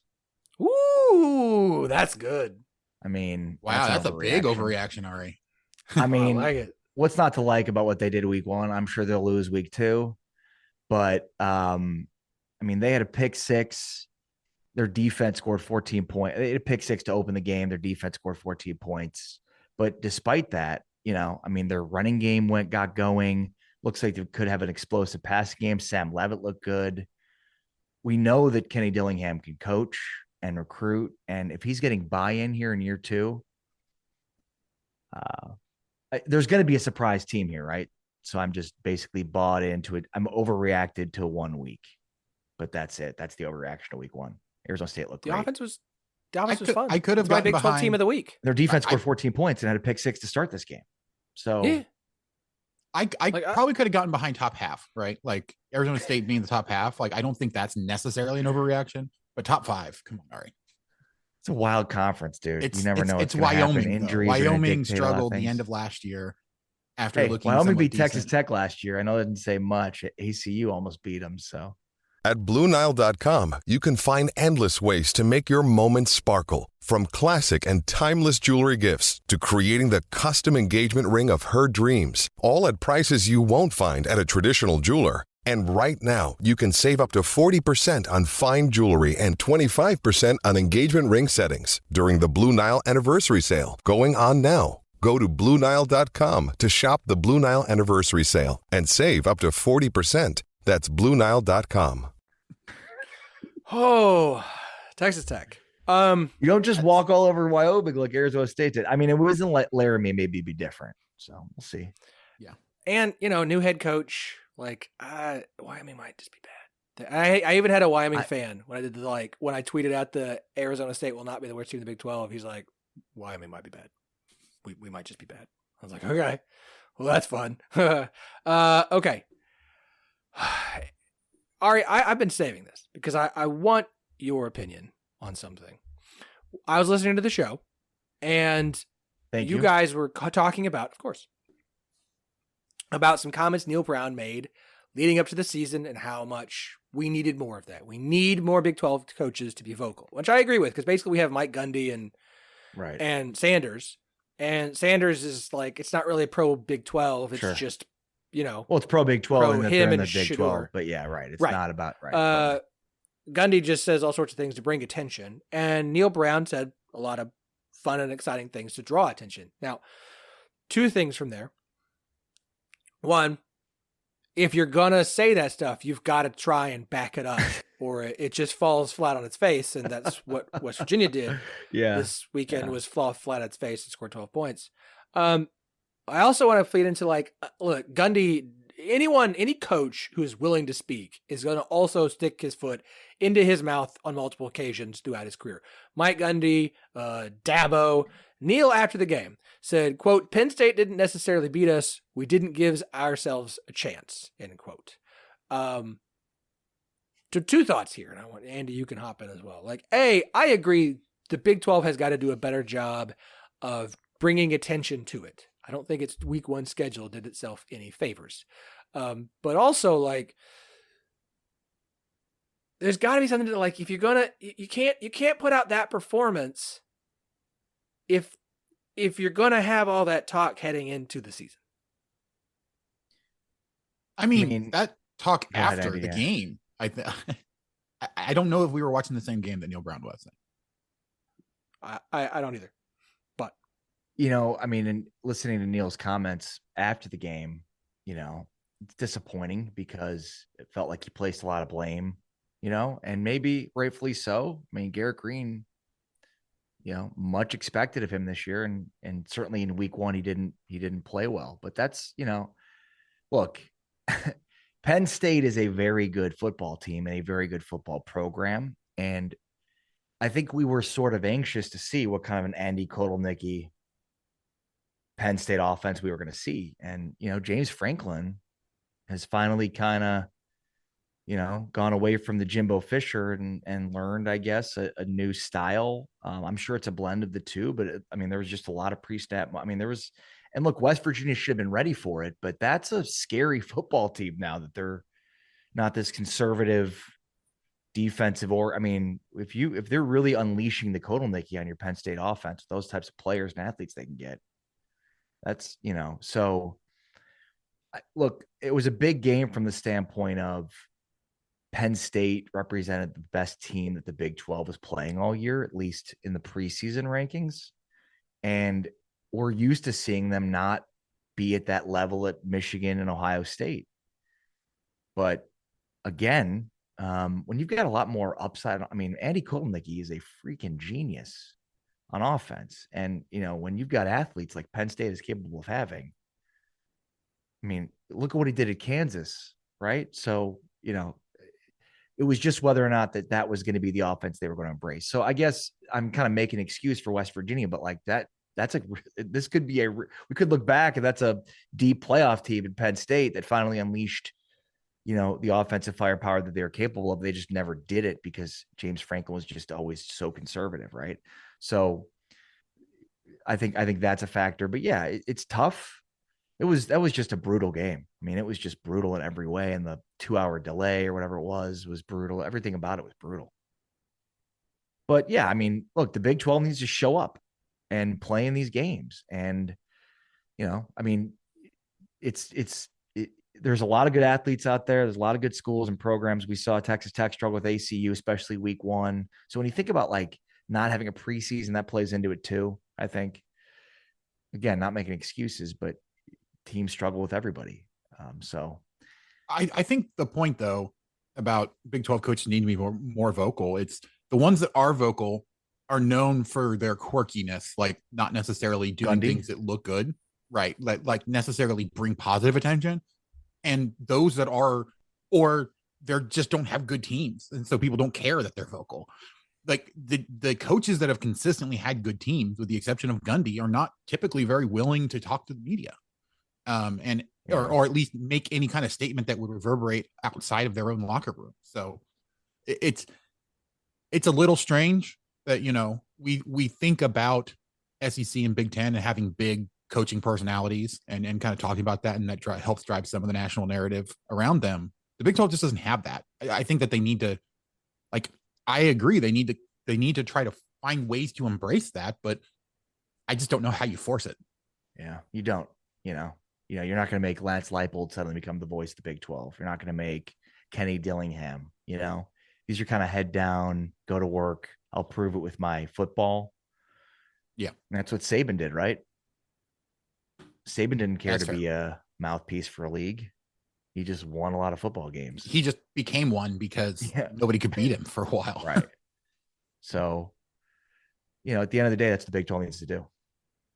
Ooh, that's good. I mean, wow, that's a big overreaction, Ari. I mean, I like it. What's not to like about what they did week 1? I'm sure they'll lose week 2, but I mean, they had a pick 6. Their defense scored 14 points. They had a pick 6 to open the game. Their defense scored 14 points. But despite that, I mean, their running game got going. Looks like they could have an explosive passing game. Sam Levitt looked good. We know that Kenny Dillingham can coach and recruit. And if he's getting buy-in here in year 2, there's going to be a surprise team here, right? So I'm just basically bought into it. I'm overreacted to 1 week, but that's it. That's the overreaction to week 1. Arizona State looked great. The offense was fun. I could have It's my gotten Big 12 behind team of the week. Their defense scored 14 points and had a pick 6 to start this game. So yeah. I probably could have gotten behind top half, right? Like Arizona State being the top half. I don't think that's necessarily an overreaction, but top 5. Come on, Ari. It's a wild conference, dude. You never know. It's Wyoming. Injuries. Wyoming struggled the end of last year after looking. Wyoming beat Texas Tech last year. I know that didn't say much. ACU almost beat them. So At BlueNile.com, you can find endless ways to make your moments sparkle. From classic and timeless jewelry gifts to creating the custom engagement ring of her dreams, all at prices you won't find at a traditional jeweler. And right now, you can save up to 40% on fine jewelry and 25% on engagement ring settings during the Blue Nile Anniversary Sale, going on now. Go to BlueNile.com to shop the Blue Nile Anniversary Sale and save up to 40%. That's BlueNile.com. Oh, Texas Tech. You don't just walk all over Wyoming like Arizona State did. I mean, it wasn't like Laramie, maybe be different. So we'll see. Yeah. And, new head coach, Wyoming might just be bad. I even had a Wyoming fan when I did when I tweeted out the Arizona State will not be the worst team in the Big 12. He's like, Wyoming might be bad. We might just be bad. I was like, okay, well, that's fun. Okay. Ari, I've been saving this because I want your opinion on something. I was listening to the show, and you guys were talking about, of course, about some comments Neil Brown made leading up to the season and how much we needed more of that. We need more Big 12 coaches to be vocal, which I agree with, because basically we have Mike Gundy and Sanders. And Sanders is it's not really a pro Big 12. It's just, well, it's pro Big 12 pro and that him they're in and the Big Shedeur. 12. But yeah, right. It's not about Gundy just says all sorts of things to bring attention. And Neil Brown said a lot of fun and exciting things to draw attention. Now, 2 things from there. One, if you're going to say that stuff, you've got to try and back it up or it just falls flat on its face. And that's what West Virginia did this weekend was fall flat on its face and scored 12 points. I also want to feed into look, Gundy, any coach who is willing to speak is going to also stick his foot into his mouth on multiple occasions throughout his career. Mike Gundy, Dabo, Neil after the game said, quote, Penn State didn't necessarily beat us. We didn't give ourselves a chance, end quote. So 2 thoughts here, and I want Andy, you can hop in as well. I agree the Big 12 has got to do a better job of bringing attention to it. I don't think its week 1 schedule did itself any favors. But also there's got to be something to if you're gonna, you can't put out that performance if you're gonna have all that talk heading into the season. I mean that talk go ahead, after Andy, the yeah. game, I don't know if we were watching the same game that Neil Brown was. I don't either. But I mean, and listening to Neil's comments after the game, it's disappointing because it felt like he placed a lot of blame, and maybe rightfully so. I mean, Garrett Green, much expected of him this year, and certainly in week one he didn't play well. But that's, look, Penn State is a very good football team and a very good football program, and I think we were sort of anxious to see what kind of an Andy Kotelnicki Penn State offense we were going to see. And, James Franklin has finally kind of, gone away from the Jimbo Fisher and learned, I guess, a new style. I'm sure it's a blend of the two, but there was just a lot of pre-snap. And look, West Virginia should have been ready for it, but that's a scary football team now that they're not this conservative defensive, if they're really unleashing the Kotelnicki on your Penn State offense, those types of players and athletes they can get, that's, so look, it was a big game from the standpoint of Penn State represented the best team that the Big 12 was playing all year, at least in the preseason rankings. And we're used to seeing them not be at that level at Michigan and Ohio State. But again, when you've got a lot more upside, Andy Kotelnicki is a freaking genius on offense. And, when you've got athletes like Penn State is capable of having, look at what he did at Kansas, right? So, it was just whether or not that was going to be the offense they were going to embrace. So I guess I'm kind of making an excuse for West Virginia, but like this could be we could look back and that's a deep playoff team in Penn State that finally unleashed, the offensive firepower that they're capable of. They just never did it because James Franklin was just always so conservative. Right. So I think that's a factor, but yeah, it's tough. That was just a brutal game. It was just brutal in every way. And the 2-hour delay or whatever it was brutal. Everything about it was brutal. But yeah, look, the Big 12 needs to show up and play in these games. And, there's a lot of good athletes out there. There's a lot of good schools and programs. We saw Texas Tech struggle with ACU, especially week one. So when you think about like not having a preseason, that plays into it too, I think. Again, not making excuses, but teams struggle with everybody. So I think the point though about Big 12 coaches need to be more vocal. It's the ones that are vocal are known for their quirkiness, like not necessarily doing things that look good, right? Like necessarily bring positive attention. And those that are, or they just don't have good teams. And so people don't care that they're vocal. Like the coaches that have consistently had good teams, with the exception of Gundy, are not typically very willing to talk to the media. Or at least make any kind of statement that would reverberate outside of their own locker room. So it's a little strange that, we think about SEC and Big Ten and having big coaching personalities and kind of talking about that. And that helps drive some of the national narrative around them. The Big 12 just doesn't have that. I think that they need to, I agree. They need to try to find ways to embrace that, but I just don't know how you force it. Yeah, you don't, you're not going to make Lance Leipold suddenly become the voice of the Big 12. You're not going to make Kenny Dillingham, these are kind of head down, go to work. I'll prove it with my football. Yeah. And that's what Saban did, right? Saban didn't care to be a mouthpiece for a league. He just won a lot of football games. He just became one because nobody could beat him for a while. Right. So, at the end of the day, that's what the Big 12 needs to do.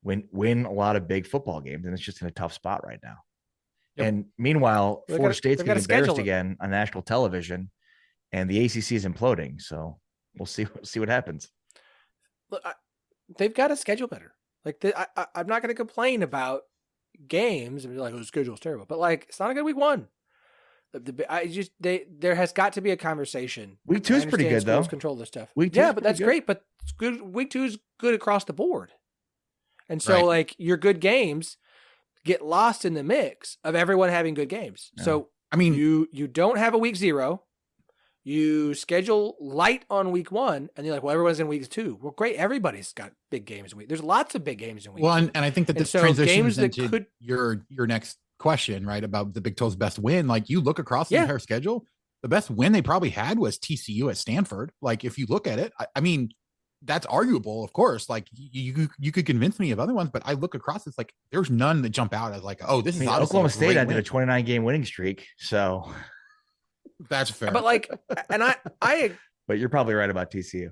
Win a lot of big football games, and it's just in a tough spot right now. Yep. And meanwhile, Florida State's getting embarrassed again on national television, and the ACC is imploding. So we'll see what happens. Look, they've got to schedule better. I'm not going to complain about games and be like, "Oh, the schedule's terrible," but it's not a good week one. There has got to be a conversation. Week 2 is pretty good though. Control this stuff. Week 2, yeah, but that's great. But week 2 is good across the board. And so your good games get lost in the mix of everyone having good games. Yeah. So you don't have a week 0. You schedule light on week 1, and you're like, well, everyone's in week 2. Well, great. Everybody's got big games in week. There's lots of big games in week 2. And I think that this transitions into your next question, right, about the Big 12's best win, like you look across the entire schedule, the best win they probably had was TCU at Stanford. Like if you look at it, I mean, that's arguable, of course. Like you could convince me of other ones, but I look across, it's like there's none that jump out as like, oh, this is Oklahoma State ended a 29 game winning streak, so that's fair. But like, and I but you're probably right about TCU.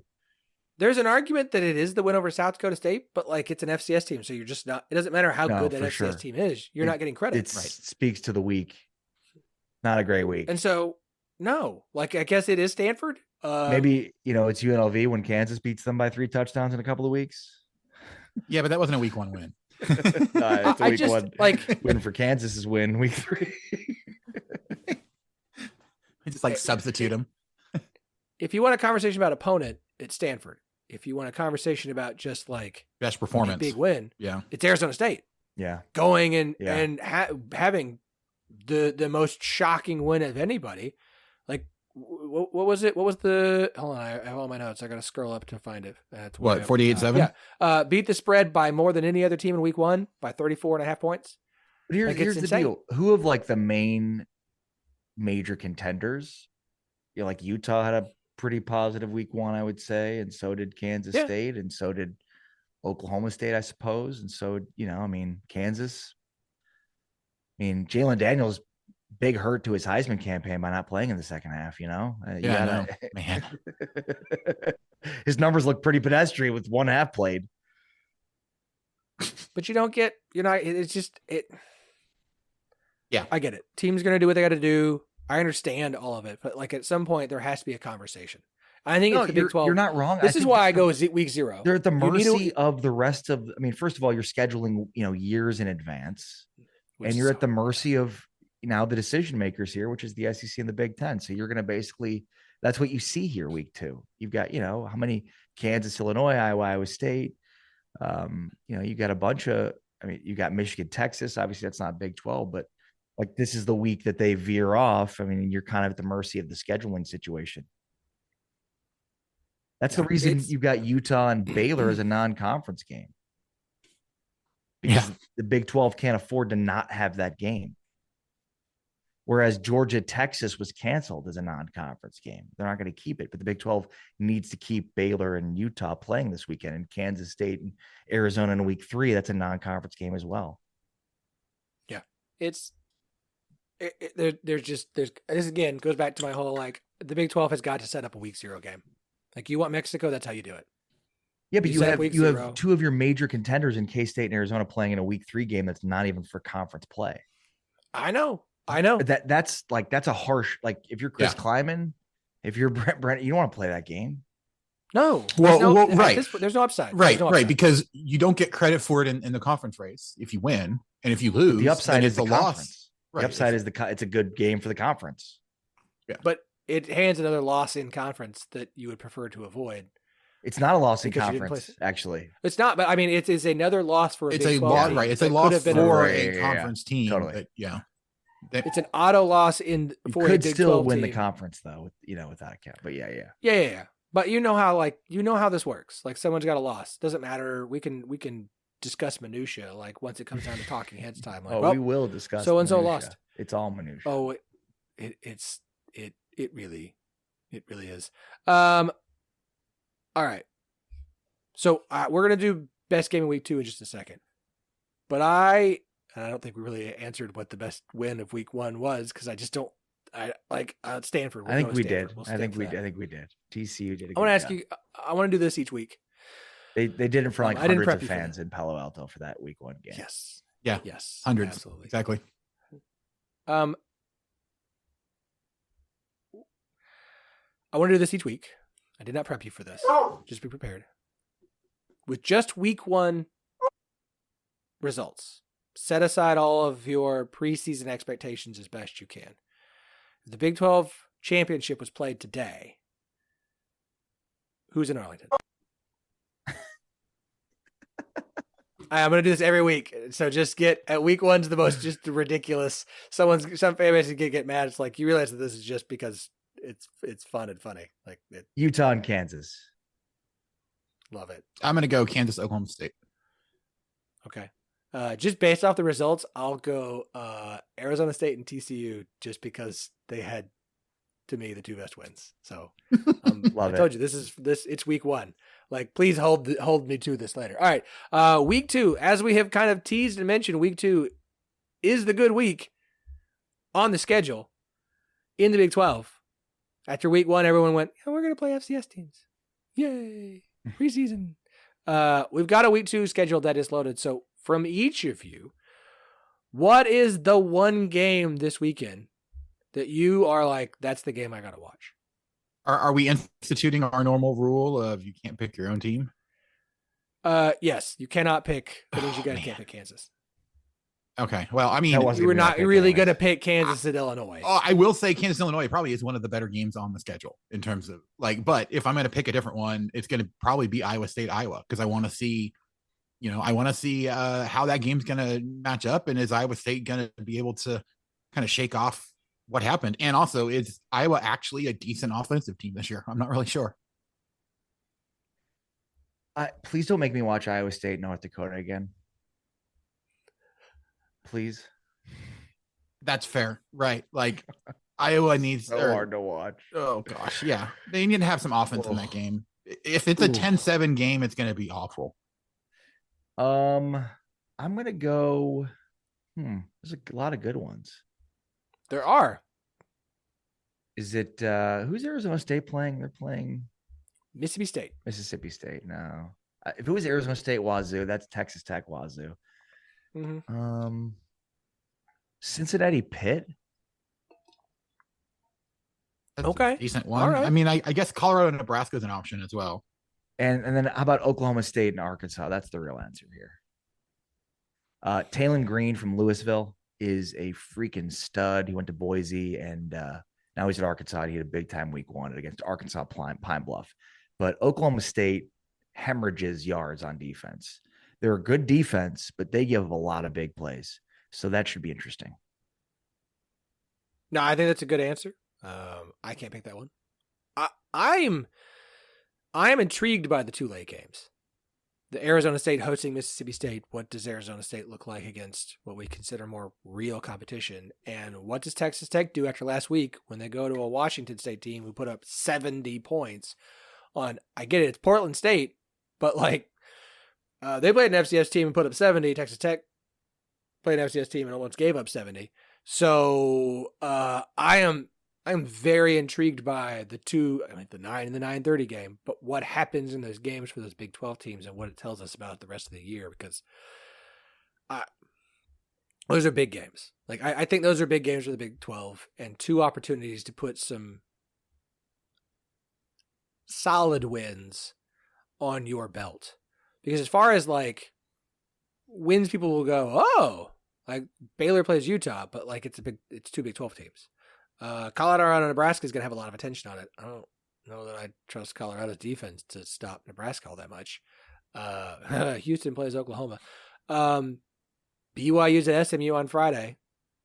There's an argument that it is the win over South Dakota State, but like it's an FCS team, so you're just not. It doesn't matter how good that FCS team is. You're not getting credit. It speaks to the week. Not a great week. And so, no, like I guess it is Stanford. Maybe it's UNLV when Kansas beats them by 3 touchdowns in a couple of weeks. Yeah, but that wasn't a week 1 win. It's a week 1 win for Kansas is win week 3. Just like substitute them. If you want a conversation about opponent, it's Stanford. If you want a conversation about just like best performance, big win, it's Arizona State. Yeah, going and having the most shocking win of anybody. Like what was it? What was the? Hold on, I have all my notes. I got to scroll up to find it. That's what 48-7. Yeah, beat the spread by more than any other team in week 1 by 34.5 points. But here's the deal: who of like the main major contenders? Like Utah had a pretty positive week 1, I would say, and so did Kansas State, and so did Oklahoma State, I suppose, and so Kansas. Jalen Daniels, big hurt to his Heisman campaign by not playing in the second half. Man, his numbers look pretty pedestrian with 1 half played. But you don't get, it's just it. Yeah, I get it. Team's going to do what they got to do. I understand all of it, but like at some point there has to be a conversation. I think it's the Big 12. You're not wrong. This is why I go week 0. They're at the mercy of the rest of. First of all, you're scheduling years in advance, and you're at the mercy of now the decision makers here, which is the SEC and the Big Ten. So you're going to basically that's what you see here week 2. You've got how many Kansas, Illinois, Iowa State. You got a bunch of. You got Michigan, Texas. Obviously, that's not Big 12, but. Like this is the week that they veer off. You're kind of at the mercy of the scheduling situation. That's the reason you've got Utah and Baylor as a non-conference game. Because the Big 12 can't afford to not have that game. Whereas Georgia, Texas was canceled as a non-conference game. They're not going to keep it, but the Big 12 needs to keep Baylor and Utah playing this weekend, and Kansas State and Arizona in week 3. That's a non-conference game as well. Yeah, there's this again goes back to my whole like the Big 12 has got to set up a week 0 game. Like you want Mexico, that's how you do it. Yeah, but you have 2 of your major contenders in K-State and Arizona playing in a week 3 game that's not even for conference play. I know. That's a harsh, like if you're Chris Kleiman, if you're Brent, you don't want to play that game. No. Right. There's no upside. Right. Because you don't get credit for it in the conference race if you win, and if you lose, the upside is the loss. Right. The upside is it's a good game for the conference. Yeah. But it hands another loss in conference that you would prefer to avoid. It's not a loss in conference, actually. It's not, but it is another loss for a Big 12 team. Right. It's a loss for a conference team. Totally. It's an auto loss for a Big 12 team. You could still win the conference though, without a cap. But yeah. But you know how this works. Like someone's got a loss. Doesn't matter. We can discuss minutia. Like once it comes down to talking heads time. Like, we will discuss. So and so lost. It's all minutia. Oh, it really is. All right. So we're gonna do best game of week 2 in just a second. But I don't think we really answered what the best win of week 1 was because I just don't. Stanford. I think we did. I think we did. TCU did. I want to ask you. I want to do this each week. They did it for hundreds of fans in Palo Alto for that week 1 game. Yes. Yeah. Yes. Hundreds. Absolutely. Exactly. I want to do this each week. I did not prep you for this. Just be prepared. With just week 1 results, set aside all of your preseason expectations as best you can. The Big 12 championship was played today. Who's in Arlington? I'm going to do this every week. So just get at week 1's the most just ridiculous. Some fan base get mad. It's like you realize that this is just because it's fun and funny. Like Utah and Kansas. Love it. I'm going to go Kansas, Oklahoma State. Okay. Just based off the results, I'll go Arizona State and TCU just because they had, to me, the two best wins. So I told you it's week 1. Like, please hold me to this later. All right. Week 2, as we have kind of teased and mentioned, week 2 is the good week on the schedule in the Big 12. After week 1, everyone went, yeah, we're going to play FCS teams. Yay. Preseason. We've got a week 2 schedule that is loaded. So from each of you, what is the one game this weekend that you are like, that's the game I got to watch? Are we instituting our normal rule of you can't pick your own team? Yes, you cannot pick. That means you guys can't pick Kansas. Okay. Well, I mean, you were not really going to pick Kansas at Illinois. I will say Kansas, Illinois probably is one of the better games on the schedule in terms of but if I'm going to pick a different one, it's going to probably be Iowa State, Iowa, because I want to see, how that game's going to match up. And is Iowa State going to be able to kind of shake off what happened? And also, is Iowa actually a decent offensive team this year? I'm not really sure. Please don't make me watch Iowa State, North Dakota again. Please. That's fair. Right. Like Iowa needs hard to watch. Oh gosh. Yeah. They need to have some offense in that game. If it's a 10-7 game, it's going to be awful. I'm going to go. There's a lot of good ones. There are. Is it who's Arizona State playing? They're playing Mississippi State. Mississippi State. No. If it was Arizona State Wazoo, that's Texas Tech Wazoo. Mm-hmm. Cincinnati Pitt. That's okay, a decent one. Right. I mean, I guess Colorado and Nebraska is an option as well. And then how about Oklahoma State and Arkansas? That's the real answer here. Talon Green from Louisville is a freaking stud. He went to Boise and now he's at Arkansas. He had a big time week 1 against Arkansas Pine Bluff. But Oklahoma State hemorrhages yards on defense. They're a good defense, but they give a lot of big plays. So that should be interesting. No, I think that's a good answer. I can't pick that one. I am intrigued by the 2 late games. The Arizona State hosting Mississippi State. What does Arizona State look like against what we consider more real competition? And what does Texas Tech do after last week when they go to a Washington State team who put up 70 points on, I get it, it's Portland State, but they played an FCS team and put up 70. Texas Tech played an FCS team and almost gave up 70. So I am very intrigued by the 2, the 9 and the 9:30 game, but what happens in those games for those Big 12 teams and what it tells us about the rest of the year, because those are big games. I think those are big games for the Big 12 and 2 opportunities to put some solid wins on your belt. Because as far as wins, people will go, oh, Baylor plays Utah, but it's 2 Big 12 teams. Colorado and Nebraska is going to have a lot of attention on it. I don't know that I trust Colorado's defense to stop Nebraska all that much. Houston plays Oklahoma. BYU's at SMU on Friday.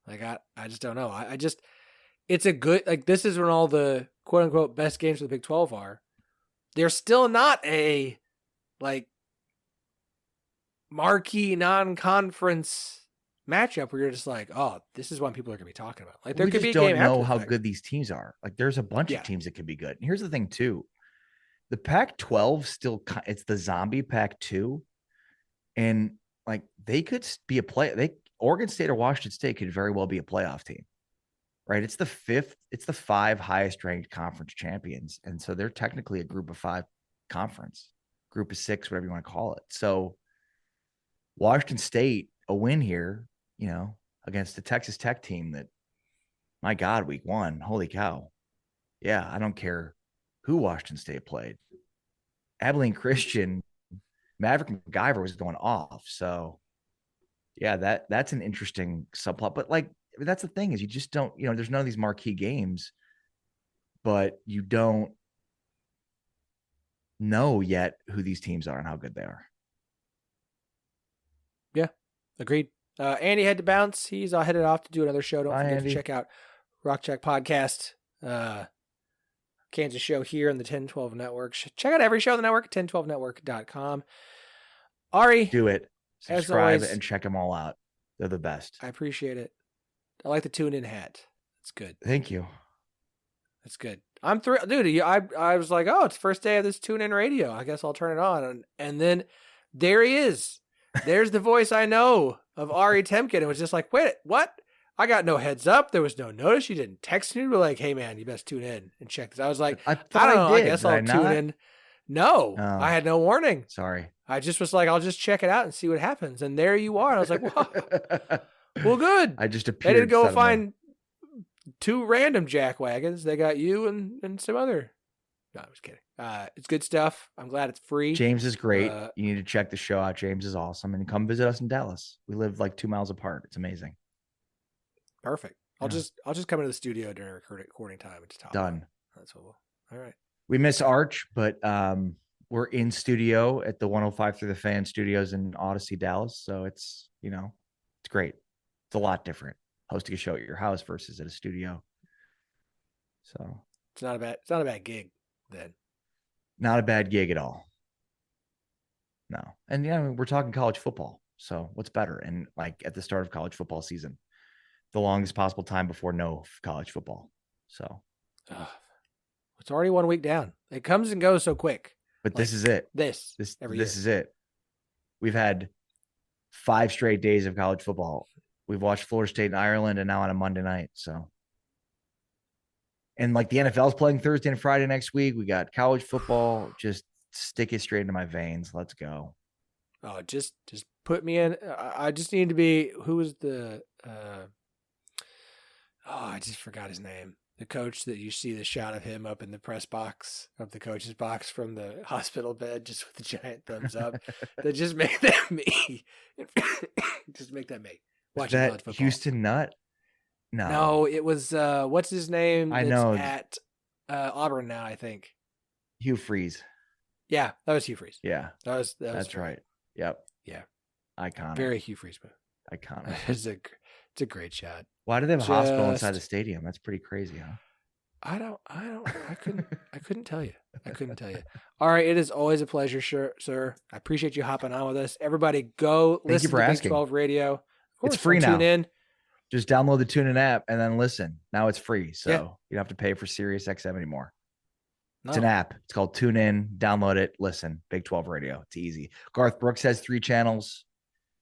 I just don't know. It's a good, this is when all the quote unquote best games for the Big 12 are. They're still not a marquee non-conference matchup where you're just oh, this is what people are going to be talking about. There could be a game after. We don't know how good these teams are. There's a bunch of teams that could be good. And here's the thing too. The Pac-12 still, it's the zombie Pac-2. And they could be Oregon State or Washington State could very well be a playoff team, right? It's the 5 highest ranked conference champions. And so they're technically a group of 5 conference, group of 6, whatever you want to call it. So Washington State, a win here, against the Texas Tech team that, my God, week 1, holy cow. Yeah, I don't care who Washington State played. Abilene Christian, Maverick MacGyver was going off. So, yeah, that's an interesting subplot. But, that's the thing is you just don't, there's none of these marquee games, but you don't know yet who these teams are and how good they are. Yeah, agreed. Andy had to bounce. He's headed off to do another show. Don't forget to check out Rock Check Podcast, Kansas show here on the 1012 Network. Check out every show on the network at 1012network.com. Ari. Do it. Subscribe always, and check them all out. They're the best. I appreciate it. I like the tune-in hat. It's good. Thank you. That's good. I'm thrilled, dude. I was like, oh, it's the first day of this tune-in radio. I guess I'll turn it on, and then there he is. There's the voice I know of Ari Temkin. It was just like, wait, what? I got no heads up. There was no notice. You didn't text me. You were like, hey man, you best tune in and check this. I was like, I don't know. I guess I'll tune in. No, I had no warning. Sorry. I just was like, I'll just check it out and see what happens. And there you are. And I was like, whoa. Well, good. I just appeared. They didn't go find 2 random jack wagons. They got you and some other. No, I was kidding. It's good stuff. I'm glad it's free. James is great. You need to check the show out. James is awesome. And come visit us in Dallas. We live like 2 miles apart. It's amazing. Perfect. I'll just come into the studio during recording time and just talk. Done. That's what all right. We miss Arch, but we're in studio at the 105 Through the Fan Studios in Odyssey, Dallas. So it's great. It's a lot different hosting a show at your house versus at a studio. So it's not a bad gig then. Not a bad gig at all. No. And we're talking college football. So what's better? And like at the start of college football season, the longest possible time before no college football. So it's already 1 week down. It comes and goes so quick. But this is it. This is it. We've had 5 straight days of college football. We've watched Florida State and Ireland, and now on a Monday night. So, and like the NFL's playing Thursday and Friday next week. We got college football. Just stick it straight into my veins. Let's go. Oh, just put me in. I just need to be. Who was the? I just forgot his name. The coach that you see the shot of him up in the press box, up the coach's box from the hospital bed, just with the giant thumbs up. That just make that me. Just make that me. Watch that Houston Nutt? No, it was what's his name? I know at Auburn now. I think Hugh Freeze. Yeah, that was Hugh Freeze. Yeah, that's right. Yep. Yeah, iconic. Very Hugh Freeze, but iconic. It's a great shot. Why do they have a hospital inside the stadium? That's pretty crazy, huh? I couldn't tell you. I couldn't tell you. All right. It is always a pleasure, sir. I appreciate you hopping on with us. Everybody go listen to Big 12 Radio. Of course, it's free now. Tune in. Just download the TuneIn app and then listen. Now it's free. So you don't have to pay for Sirius XM anymore. No. It's an app. It's called TuneIn. Download it. Listen. Big 12 Radio. It's easy. Garth Brooks has 3 channels.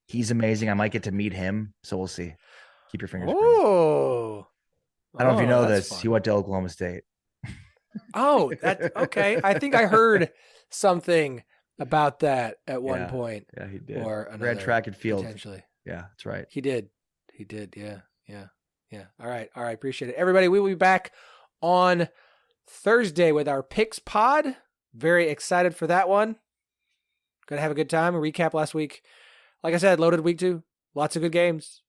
He's amazing. I might get to meet him. So we'll see. Keep your fingers crossed. Oh. I don't know if you know this. Fun. He went to Oklahoma State. Oh, that's okay. I think I heard something about that at one point. Yeah, he did. Or another, ran track and field. Potentially. Yeah, that's right. He did. Yeah. All right. Appreciate it. Everybody, we will be back on Thursday with our picks pod. Very excited for that one. Gonna have a good time. A recap last week. Like I said, loaded week 2. Lots of good games.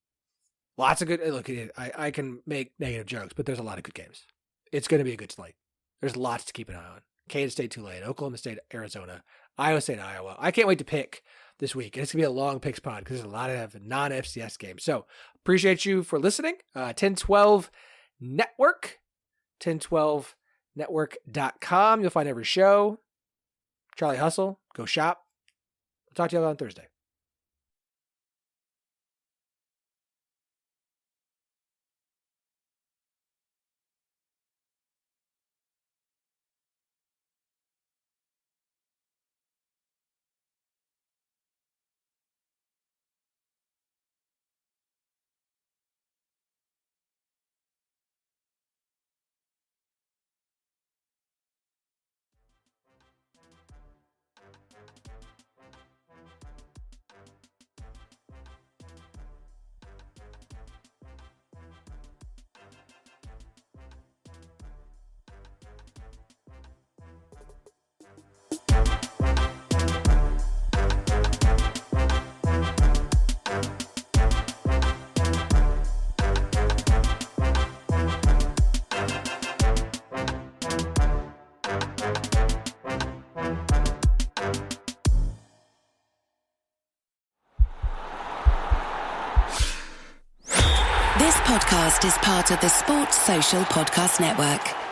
Lots of good. Look, I can make negative jokes, but there's a lot of good games. It's going to be a good slate. There's lots to keep an eye on. Kansas State, Tulane, Oklahoma State, Arizona, Iowa State, Iowa. I can't wait to pick this week. And it's going to be a long picks pod because there's a lot of non-FCS games. So appreciate you for listening. 1012 Network, 1012network.com. You'll find every show. Charlie Hustle, go shop. We'll talk to you on Thursday. This podcast is part of the Sports Social Podcast Network.